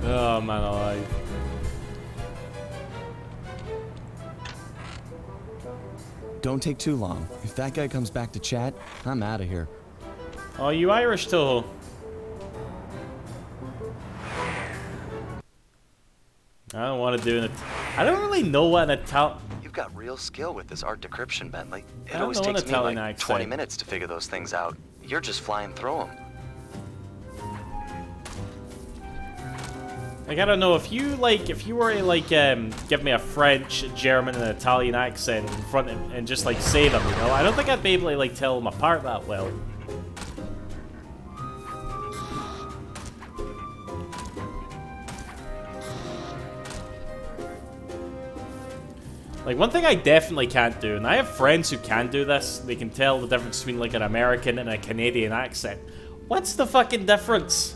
Oh man alive. Don't take too long. If that guy comes back to chat, I'm out of here. Oh, you Irish, Toho? I don't want to do it. I don't really know what an Italian. You've got real skill with this art decryption, Bentley. It I don't always know an takes me Italian like accent. 20 minutes to figure those things out. You're just flying through them. Like, I don't know, if you were to, like, give me a French, German, and Italian accent in front of and just, like, say them, you know? I don't think I'd be able to, like, tell them apart that well. Like, one thing I definitely can't do, and I have friends who can do this, they can tell the difference between, like, an American and a Canadian accent. What's the fucking difference?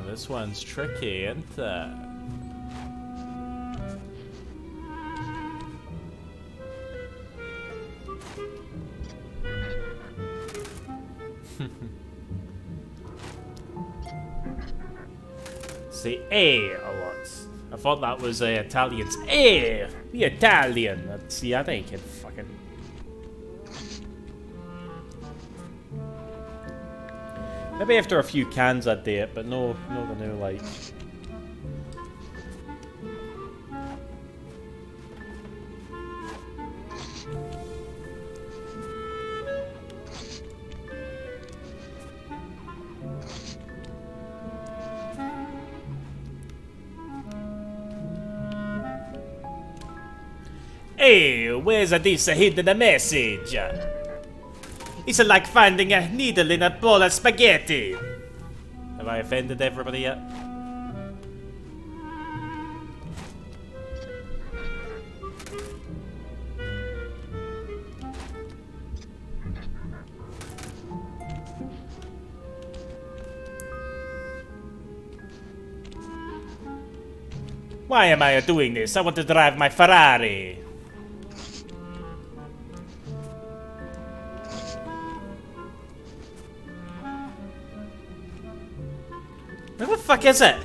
This one's tricky, isn't it? Say A a lot. I thought that was Italians. A, the Italian. See, I think it fucking. Maybe after a few cans I'd do it, but no the new like. Hey, where's this hidden message? It's like finding a needle in a bowl of spaghetti. Have I offended everybody yet? Why am I doing this? I want to drive my Ferrari. Where the fuck is it?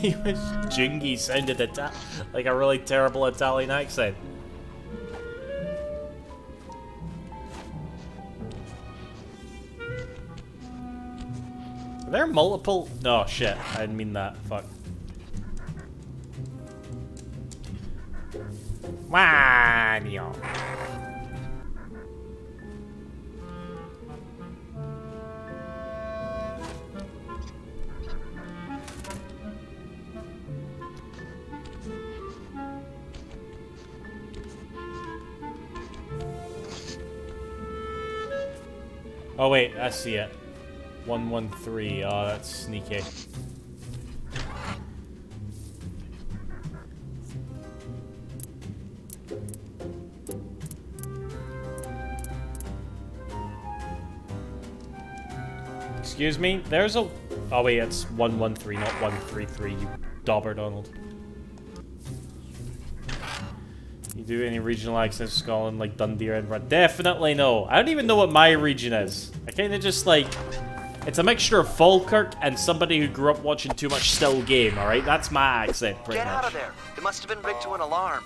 He was Jingy sounded like a really terrible Italian accent. Are there multiple? No, shit. I didn't mean that. Fuck. Wanyo. Oh wait, I see it. 113. Oh, that's sneaky. Excuse me? There's a... Oh wait, it's 113, not 133, you dauber Donald. You do any regional accents of Scotland like Dundee or Edinburgh? Definitely no. I don't even know what my region is. I kind of just like... It's a mixture of Falkirk and somebody who grew up watching too much Still Game, alright? That's my accent, pretty much. Get out of there! It must have been rigged to an alarm.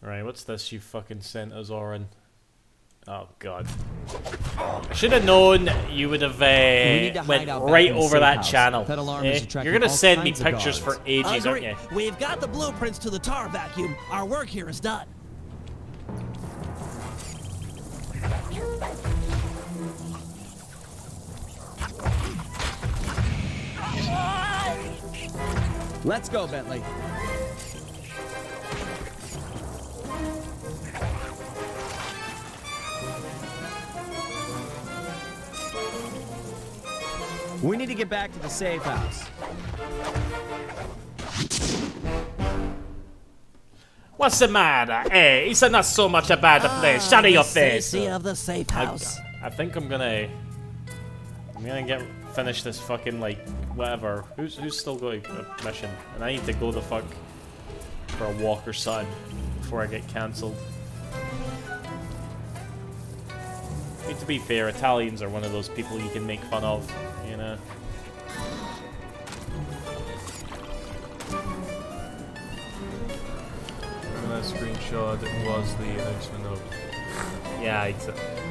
Alright, what's this you fucking sent us, Oren? Oh, God. I should have known you would have went right over that channel. You're gonna send me pictures for ages, aren't you? We've got the blueprints to the tar vacuum. Our work here is done. Let's go, Bentley. We need to get back to the safe house. What's the matter? Hey, it's not so much a bad place. Shut your face. Safety of the safe house. I think I'm gonna finish this fucking like whatever. Who's still going a mission? And I need to go the fuck for a walk or something before I get cancelled. I mean, to be fair, Italians are one of those people you can make fun of, you know. That screenshot, it was the announcement of. Yeah,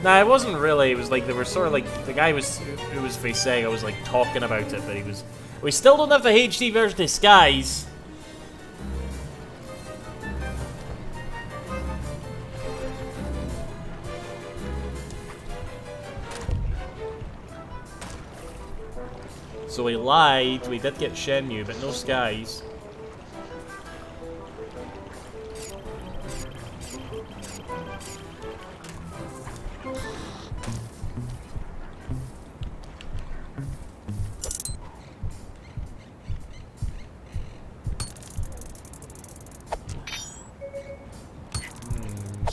nah, it wasn't really. It was like they were sort of like the guy who was saying I was like talking about it, but he was. We still don't have the HD version of Skies. So we lied. We did get Shenmue, but no Skies.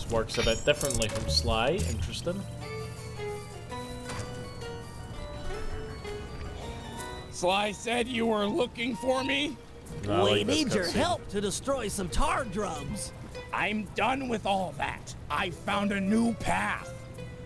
Works a bit differently from Sly. Interesting. Sly said you were looking for me? We need your help to destroy some tar drums. I'm done with all that. I found a new path.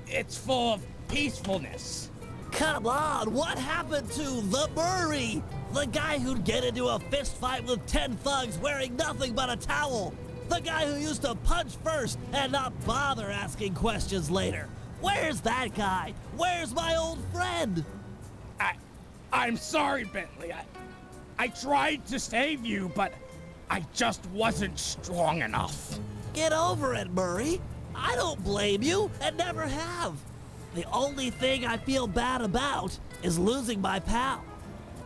It's full of peacefulness. Come on, what happened to the Murray? The guy who'd get into a fist fight with 10 thugs wearing nothing but a towel. The guy who used to punch first and not bother asking questions later. Where's that guy? Where's my old friend? I'm sorry, Bentley. I tried to save you, but I just wasn't strong enough. Get over it, Murray. I don't blame you and never have. The only thing I feel bad about is losing my pal.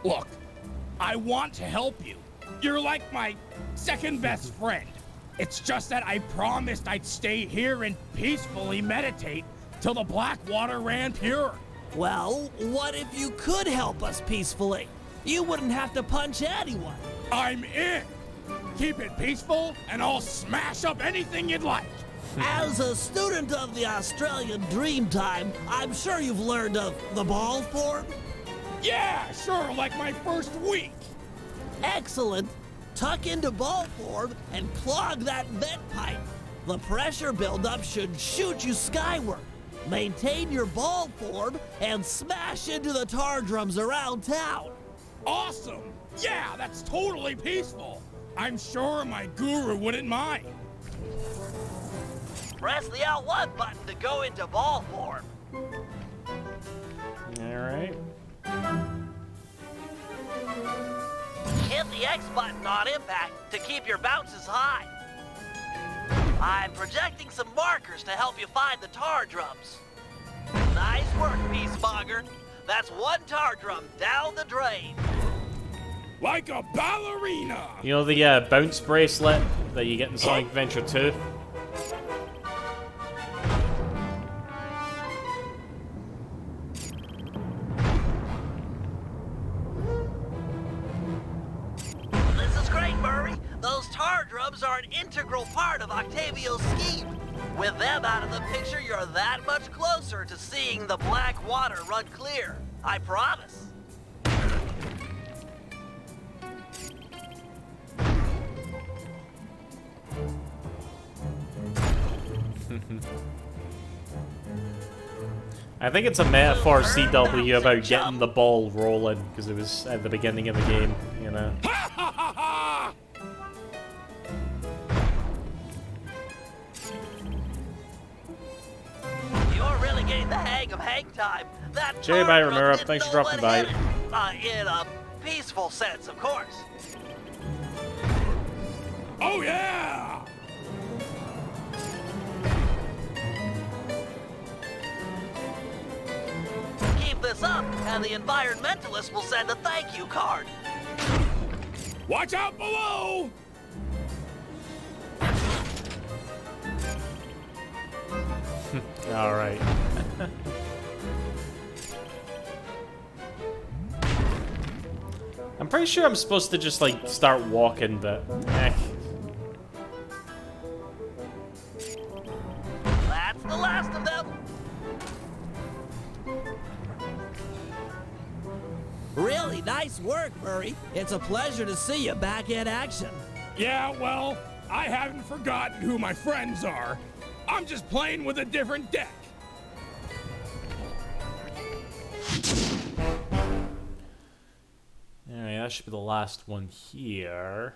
Look, I want to help you. You're like my second best friend. It's just that I promised I'd stay here and peacefully meditate till the black water ran pure. Well, what if you could help us peacefully? You wouldn't have to punch anyone. I'm in. Keep it peaceful and I'll smash up anything you'd like. As a student of the Australian Dreamtime, I'm sure you've learned of the ball form? Yeah, sure, like my first week. Excellent. Tuck into ball form and clog that vent pipe. The pressure buildup should shoot you skyward. Maintain your ball form and smash into the tar drums around town. Awesome! Yeah, that's totally peaceful. I'm sure my guru wouldn't mind. Press the L1 button to go into ball form. Alright. Hit the X button on impact to keep your bounces high. I'm projecting some markers to help you find the tar drums. Nice work, Peacemonger. That's one tar drum down the drain. Like a ballerina! You know the bounce bracelet that you get in Sonic Adventure 2? Those tar drums are an integral part of Octavio's scheme. With them out of the picture, you're that much closer to seeing the black water run clear. I promise. I think it's a metaphor, CW, about getting the ball rolling, because it was at the beginning of the game, you know. You're really getting the hang of hang time. That Jerry by Romero, thanks for dropping by. In a peaceful sense, of course. Oh yeah! Keep this up, and the environmentalists will send a thank you card. Watch out below! Alright. I'm pretty sure I'm supposed to just, like, start walking, but... That's the last of them. Really nice work, Murray. It's a pleasure to see you back in action. Yeah, well, I haven't forgotten who my friends are. I'm just playing with a different deck. Alright, that should be the last one here.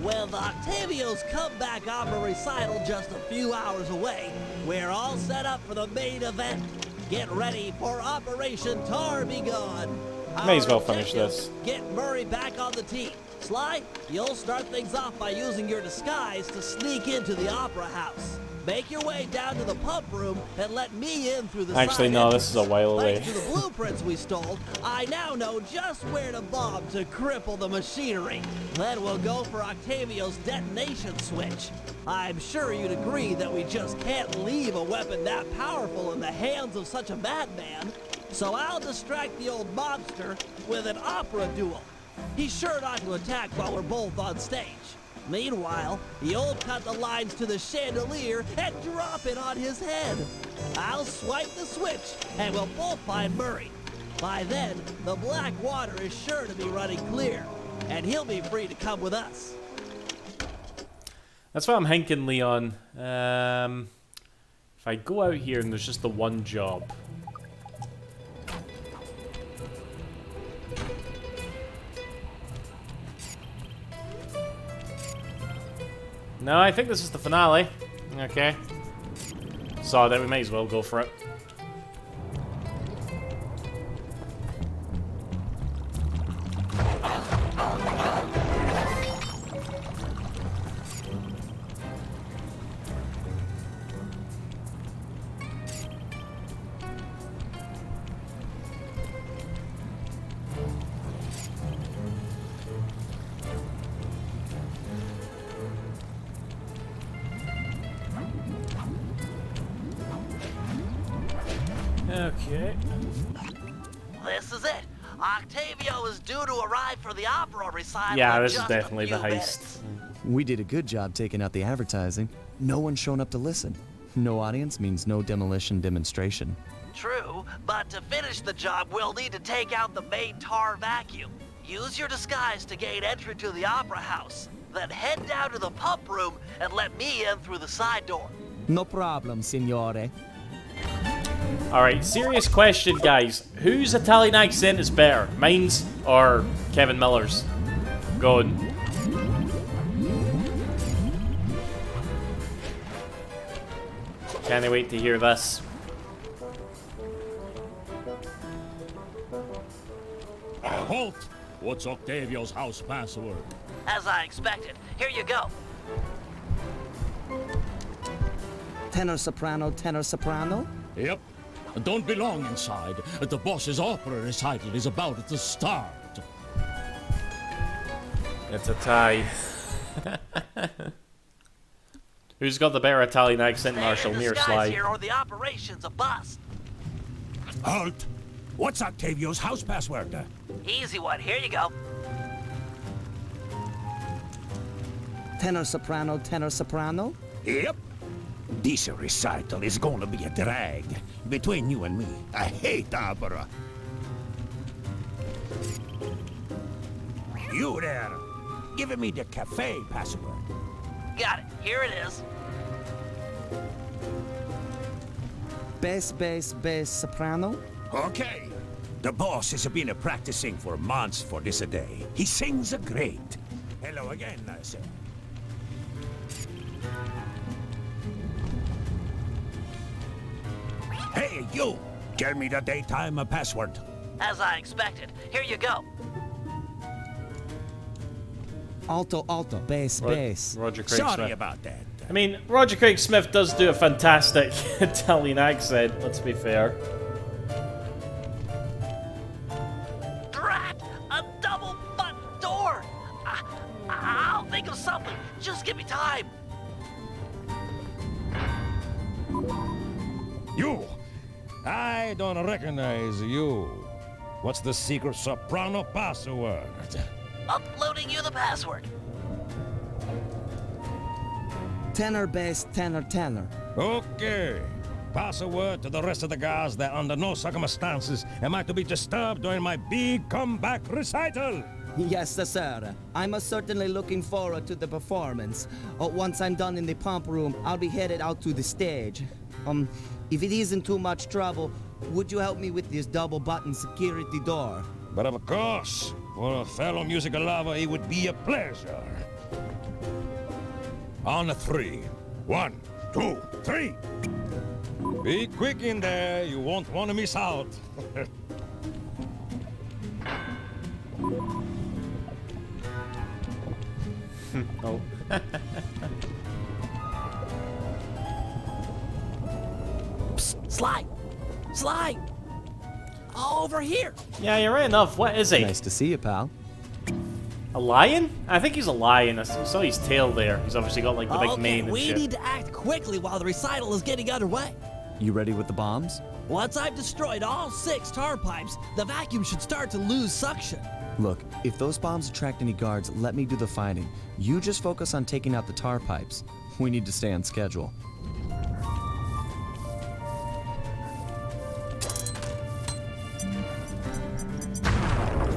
With Octavio's comeback opera recital just a few hours away, we're all set up for the main event. Get ready for Operation Tar Be Gone. May as well finish this. Get Murray back on the team. Sly, you'll start things off by using your disguise to sneak into the opera house. Make your way down to the pump room and let me in through the Actually, side no, this is a while away. Thanks to the blueprints we stole, I now know just where to bomb to cripple the machinery. Then we'll go for Octavio's detonation switch. I'm sure you'd agree that we just can't leave a weapon that powerful in the hands of such a madman. So I'll distract the old mobster with an opera duel. He's sure not to attack while we're both on stage. Meanwhile, you'll cut the lines to the chandelier and drop it on his head. I'll swipe the switch, and we'll both find Murray. By then, the black water is sure to be running clear, and he'll be free to come with us. That's what I'm thinking, Leon. If I go out here and there's just the one job. No, I think this is the finale. Okay. So then we may as well go for it. Okay. This is it. Octavio is due to arrive for the opera recital. Yeah, in this is just a definitely the few heist. minutes. We did a good job taking out the advertising. No one's shown up to listen. No audience means no demolition demonstration. True, but to finish the job, we'll need to take out the main tar vacuum. Use your disguise to gain entry to the opera house. Then head down to the pump room and let me in through the side door. No problem, signore. Alright, serious question, guys. Whose Italian accent is better? Mine's or Kevin Miller's? Go on. Can't wait to hear this. Halt! What's Octavio's house password? As I expected. Here you go. Tenor soprano? Yep. Don't be long inside. The boss's opera recital is about to start. It's a tie. Who's got the better Italian accent, Marshall? Me or Sly? Here or the operation's a bust. Halt! What's Octavio's house password? Easy one. Here you go. Tenor soprano? Yep. This recital is gonna be a drag. Between you and me, I hate opera. You there, give me the cafe password. Got it. Here it is. Bass soprano? Okay. The boss has been practicing for months for this day. He sings great. Hello again, sir. Hey, you! Tell me the daytime password. As I expected. Here you go. Alto, bass. Roger Craig Sorry Smith. about that. I mean, Roger Craig Smith does do a fantastic Italian accent, let's be fair. Drat! A double butt door! I'll think of something. Just give me time. You! I don't recognize you. What's the secret soprano password? Uploading you the password. Tenor, bass, tenor, tenor. Okay. Pass a word to the rest of the guys that under no circumstances am I to be disturbed during my big comeback recital. Yes, sir. I'm certainly looking forward to the performance. Once I'm done in the pump room, I'll be headed out to the stage. If it isn't too much trouble, would you help me with this double-button security door? But of course, for a fellow musical lover, it would be a pleasure. On a 3. 1, 2, 3. Be quick in there, you won't want to miss out. Oh. Psst, Sly! Sly! Over here! Yeah, you're right enough. What is he? Nice to see you, pal. A lion? I think he's a lion. I saw his tail there. He's obviously got like the big mane and we shit. need to act quickly while the recital is getting underway. You ready with the bombs? Once I've destroyed all 6 tar pipes, the vacuum should start to lose suction. Look, if those bombs attract any guards, let me do the fighting. You just focus on taking out the tar pipes. We need to stay on schedule.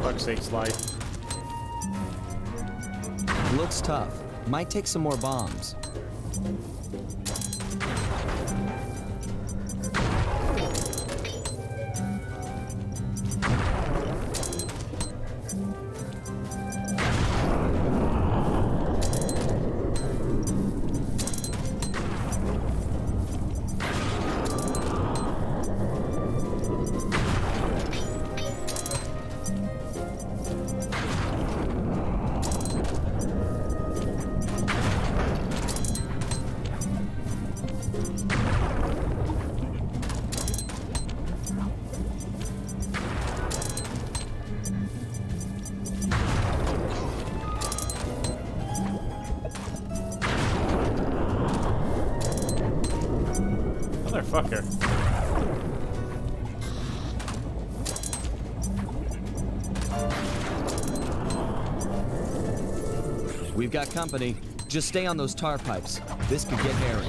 Fuck's sake, Slide. Looks tough. Might take some more bombs. Motherfucker. We've got company. Just stay on those tar pipes. This could get hairy.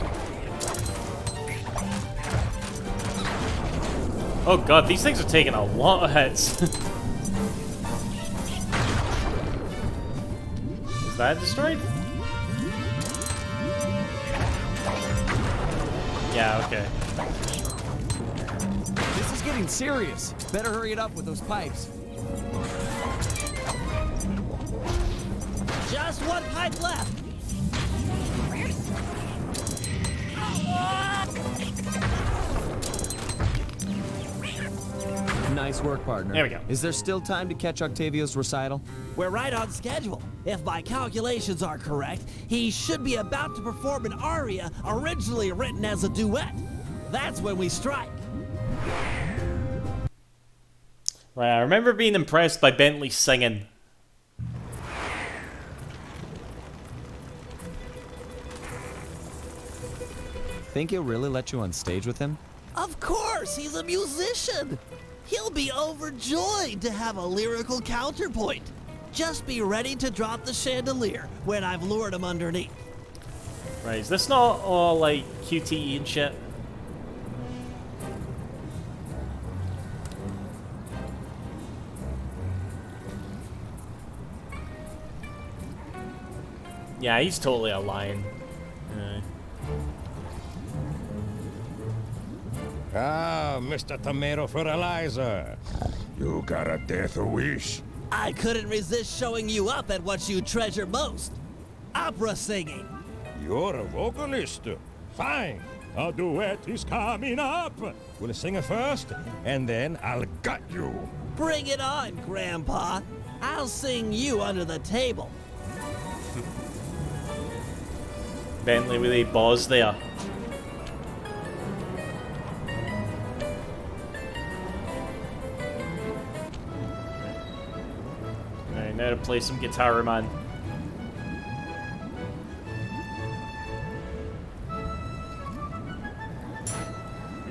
Oh god, these things are taking a lot of hits. Is that destroyed? Yeah, okay. This is getting serious. Better hurry it up with those pipes. Just 1 pipe left. Nice work, partner. There we go. Is there still time to catch Octavio's recital? We're right on schedule. If my calculations are correct, he should be about to perform an aria originally written as a duet. That's when we strike. Right, I remember being impressed by Bentley singing. Think he'll really let you on stage with him? Of course, he's a musician. He'll be overjoyed to have a lyrical counterpoint. Just be ready to drop the chandelier when I've lured him underneath. Right, is this not all like QTE and shit? Yeah, he's totally a lion. Ah, Mr. Tomato Fertilizer. You got a death wish? I couldn't resist showing you up at what you treasure most. Opera singing. You're a vocalist. Fine. A duet is coming up. We'll sing it first, and then I'll gut you. Bring it on, Grandpa. I'll sing you under the table. Bentley with a boss there. Alright, now to play some Guitar Man.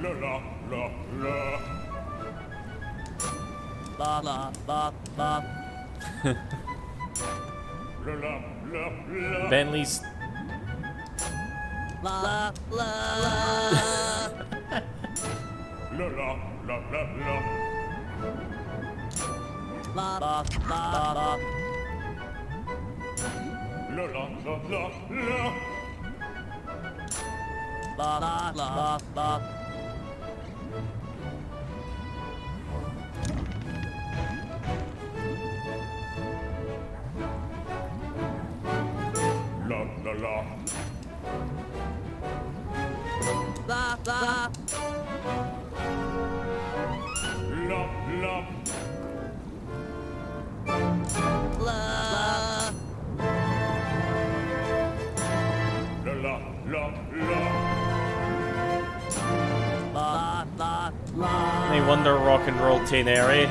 La la la la. Bentley's. No wonder rock and roll teen area.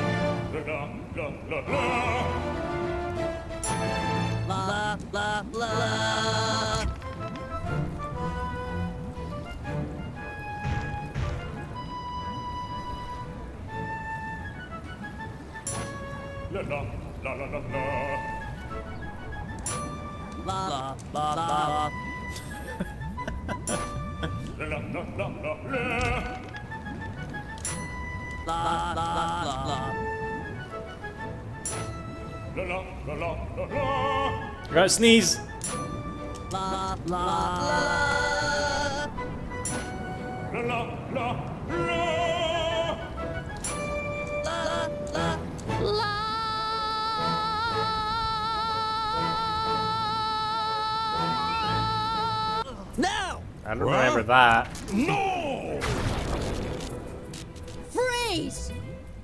I gotta sneeze. Now! I don't remember that. No! Freeze!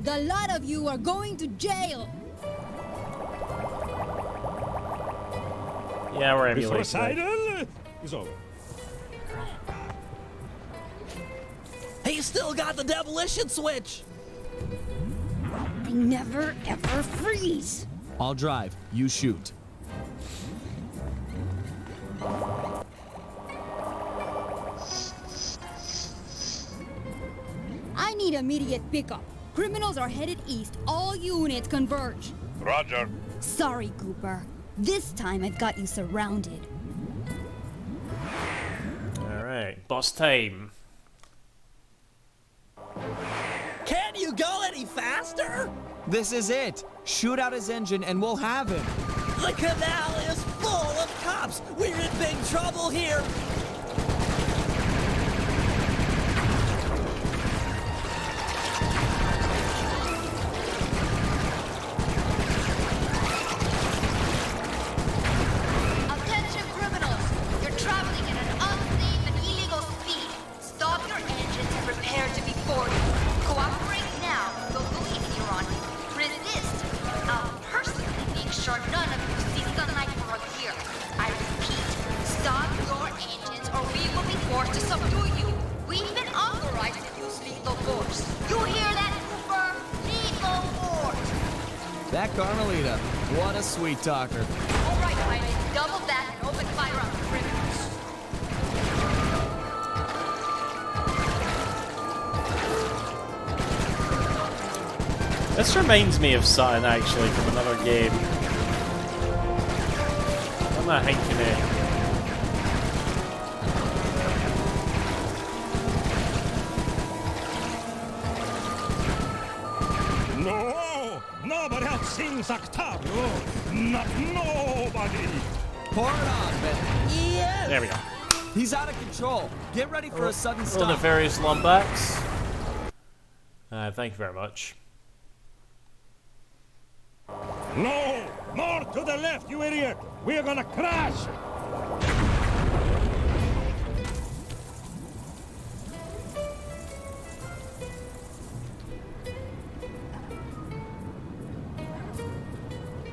The lot of you are going to jail. Yeah, we're This emulating. recital is over. He still got the demolition switch. I never ever freeze. I'll drive. You shoot. I need immediate pickup. Criminals are headed east. All units converge. Roger. Sorry, Cooper. This time I've got you surrounded. Alright, boss time. Can you go any faster? This is it. Shoot out his engine and we'll have him. The canal is full of cops. We're in big trouble here. Attention criminals! You're traveling at an unsafe and illegal speed. Stop your engines and prepare to be boarded. Cooperate now. Don't believe in your honor. Resist. I'll personally make sure none of you see sunlight from here. I repeat, stop your engines or we will be forced to subdue you. We've been authorized to use lethal force. You hear that, Cooper? Lethal force! That Carmelita, what a sweet talker. All right, Pilot, double back and open fire on the criminals. This reminds me of something actually from another game. I'm not thinking it. No! Nobody else sings Octavio! Not nobody! Pour it on, Ben. Yes! There we go. He's out of control. Get ready for a sudden All stop. the various Lombax. Thank you very much. No! More to the left, you idiot! We're gonna crash!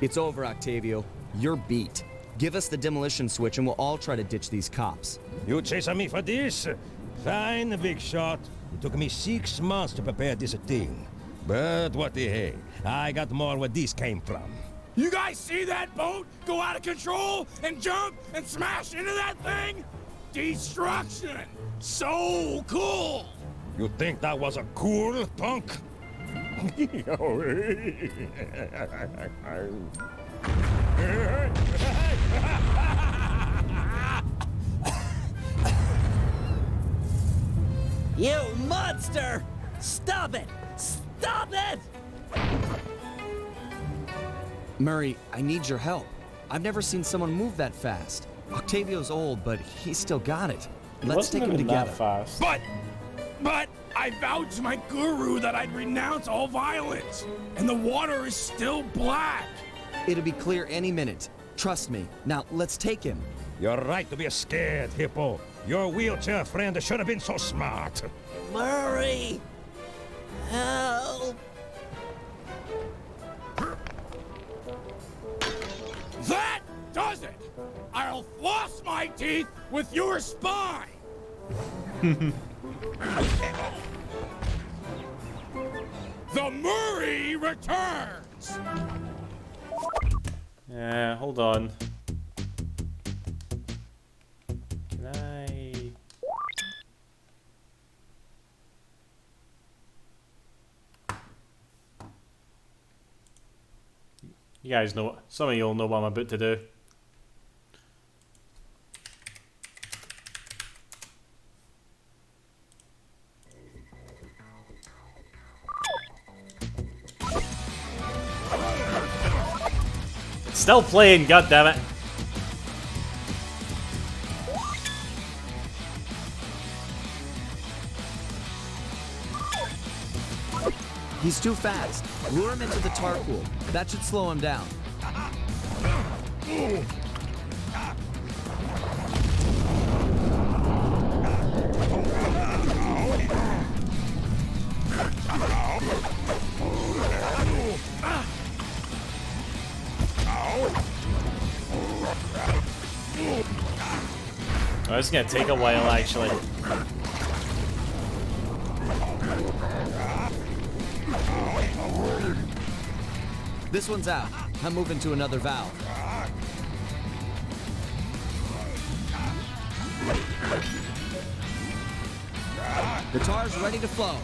It's over, Octavio. You're beat. Give us the demolition switch and we'll all try to ditch these cops. You chasing me for this? Fine, big shot. It took me 6 months to prepare this thing. But what the heck? I got more where this came from. You guys see that boat go out of control and jump and smash into that thing? Destruction! So cool! You think that was a cool, punk? You monster! Stop it! Stop it! Murray, I need your help. I've never seen someone move that fast. Octavio's old, but he's still got it. Let's take him together. Fast. But I vowed to my guru that I'd renounce all violence, and the water is still black. It'll be clear any minute. Trust me. Now, let's take him. You're right to be scared, Hippo. Your wheelchair friend should have been so smart. Murray! Help! That does it! I'll floss my teeth with your spine! The Murray returns! Yeah, hold on. Can I... You guys know, some of you'll know what I'm about to do. It's still playing, goddammit. He's too fast. Lure him into the tar pool. That should slow him down. Oh, it's gonna take a while, actually. This one's out. I'm moving to another valve. The tar's ready to flow.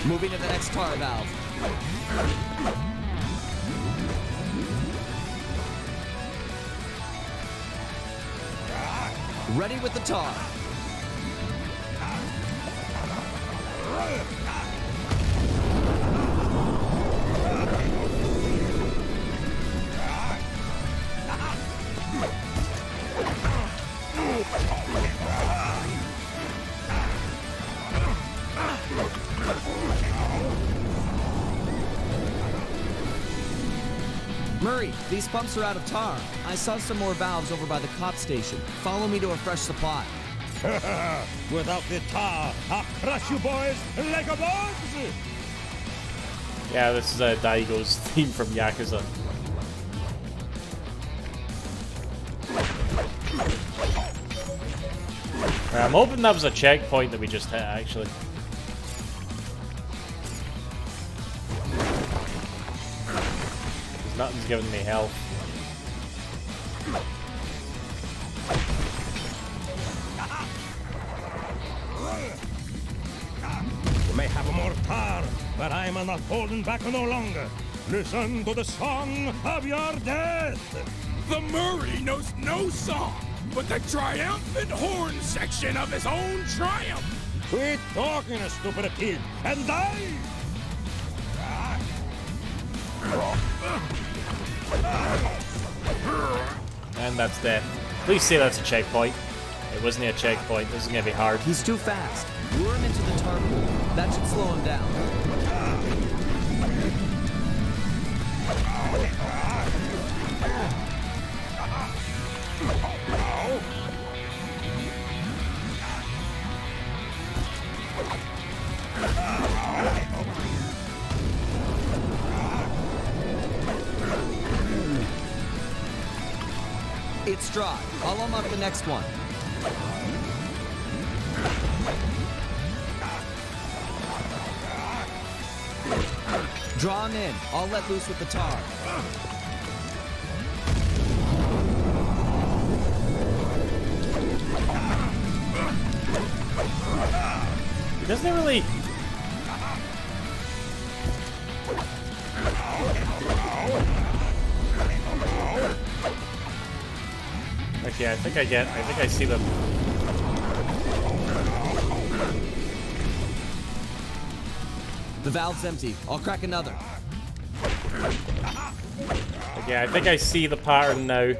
Moving to the next tar valve. Ready with the tar. Murray, these pumps are out of tar. I saw some more valves over by the cop station. Follow me to a fresh supply. Without the tar, I'll crush you boys like a bugs! Yeah, this is Daigo's theme from Yakuza. Right, I'm hoping that was a checkpoint that we just hit, actually. Nothing's giving me health. You may have more tar, but I'm not holding back no longer. Listen to the song of your death. The Murray knows no song, but the triumphant horn section of his own triumph. Quit talking, stupid kid, and die! And that's death. Please say that's a checkpoint. It wasn't a checkpoint. This is gonna be hard. He's too fast. Lure him into the tar pool. That should slow him down. pumps dry. I'll unlock the next one. Draw him in. I'll let loose with the tar. He doesn't really... Okay, I think I see them. The valve's empty. I'll crack another. Okay, I think I see the pattern now.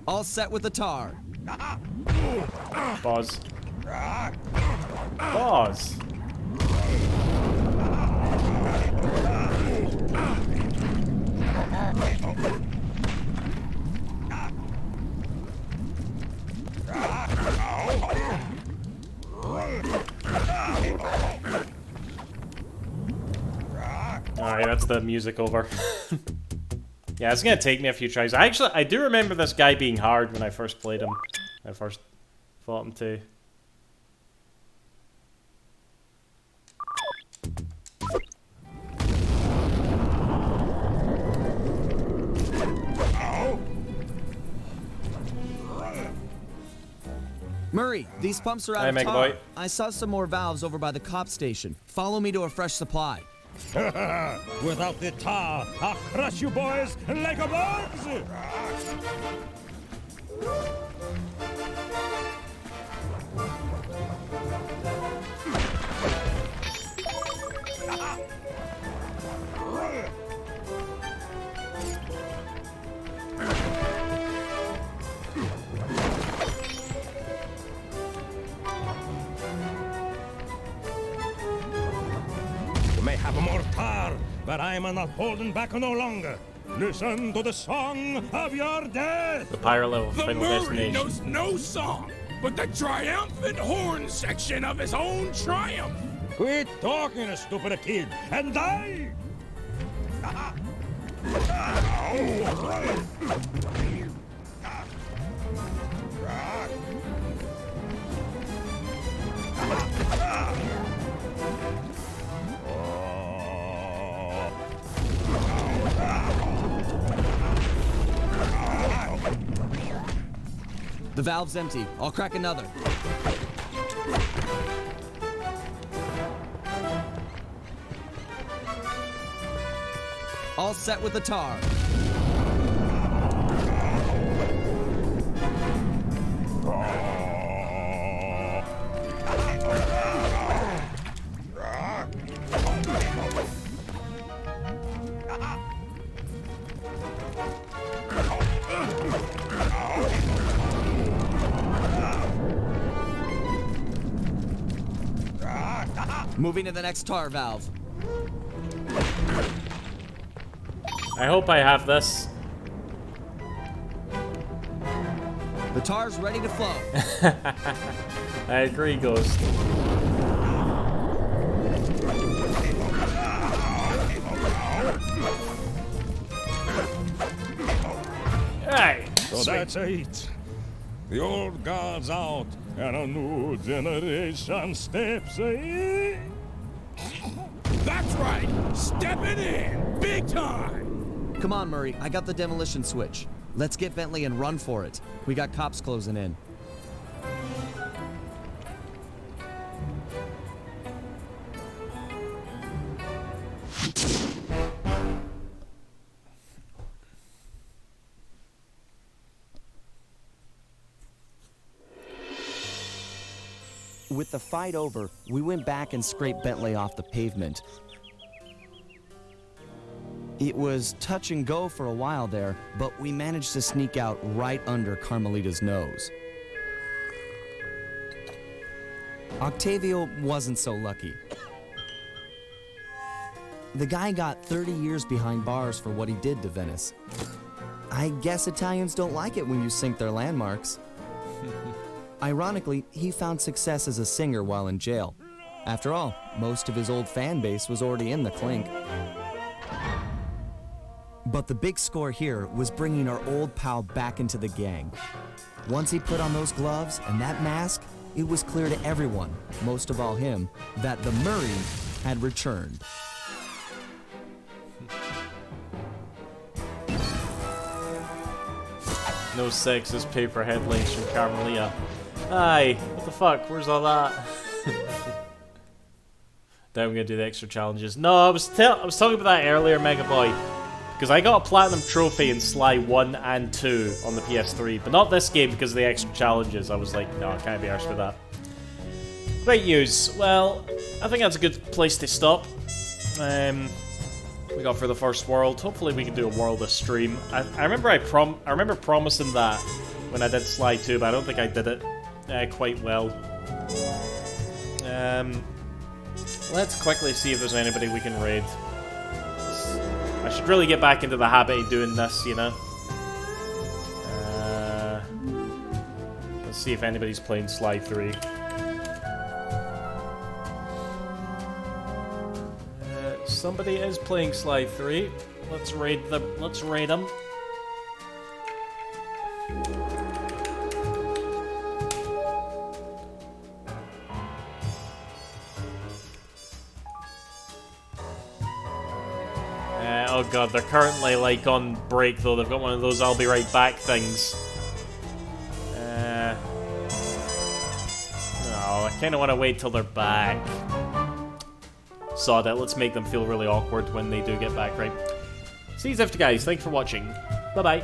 All set with the tar. Pause. Pause. Alright, that's the music over. Yeah, it's gonna take me a few tries. I do remember this guy being hard when I first played him. I first fought him too. Murray, these pumps are out of tar. I saw some more valves over by the cop station. Follow me to a fresh supply. Without the tar, I'll crush you boys like a bugs! Have more tar, but I am not holding back no longer. Listen to the song of your death. The pirate level The final Murray destination. knows no song, but the triumphant horn section of his own triumph. Quit talking, stupid kid, and die. The valve's empty. I'll crack another. All set with the tar. Moving to the next tar valve. I hope I have this. The tar's ready to flow. I agree, Ghost. Hey, so that's it. The old guard's out, and a new generation steps in. That's right, stepping in, big time. Come on, Murray. I got the demolition switch. Let's get Bentley and run for it. We got cops closing in. With the fight over, we went back and scraped Bentley off the pavement. It was touch and go for a while there, but we managed to sneak out right under Carmelita's nose. Octavio wasn't so lucky. The guy got 30 years behind bars for what he did to Venice. I guess Italians don't like it when you sink their landmarks. Ironically, he found success as a singer while in jail. After all, most of his old fan base was already in the clink. But the big score here was bringing our old pal back into the gang. Once he put on those gloves and that mask, it was clear to everyone, most of all him, that the Murray had returned. No sexist paper headlines from Carmelia. Aye, what the fuck? Where's all that? Then I'm gonna do the extra challenges. No, I was talking about that earlier, Mega Boy, because I got a platinum trophy in Sly 1 and 2 on the PS3, but not this game because of the extra challenges. I was like, no, I can't be arsed with that. Great news. Well, I think that's a good place to stop. We got for the first world. Hopefully we can do a world of stream. I remember promising that when I did Sly 2, but I don't think I did it quite well. Let's quickly see if there's anybody we can raid. I should really get back into the habit of doing this, you know. Let's see if anybody's playing Sly 3. Somebody is playing Sly 3. Let's raid them. Let's raid them. Oh god, they're currently like on break though. They've got one of those "I'll be right back" things. No, I kind of want to wait till they're back. Sod it, let's make them feel really awkward when they do get back, right? See you after, guys. Thanks for watching. Bye-bye.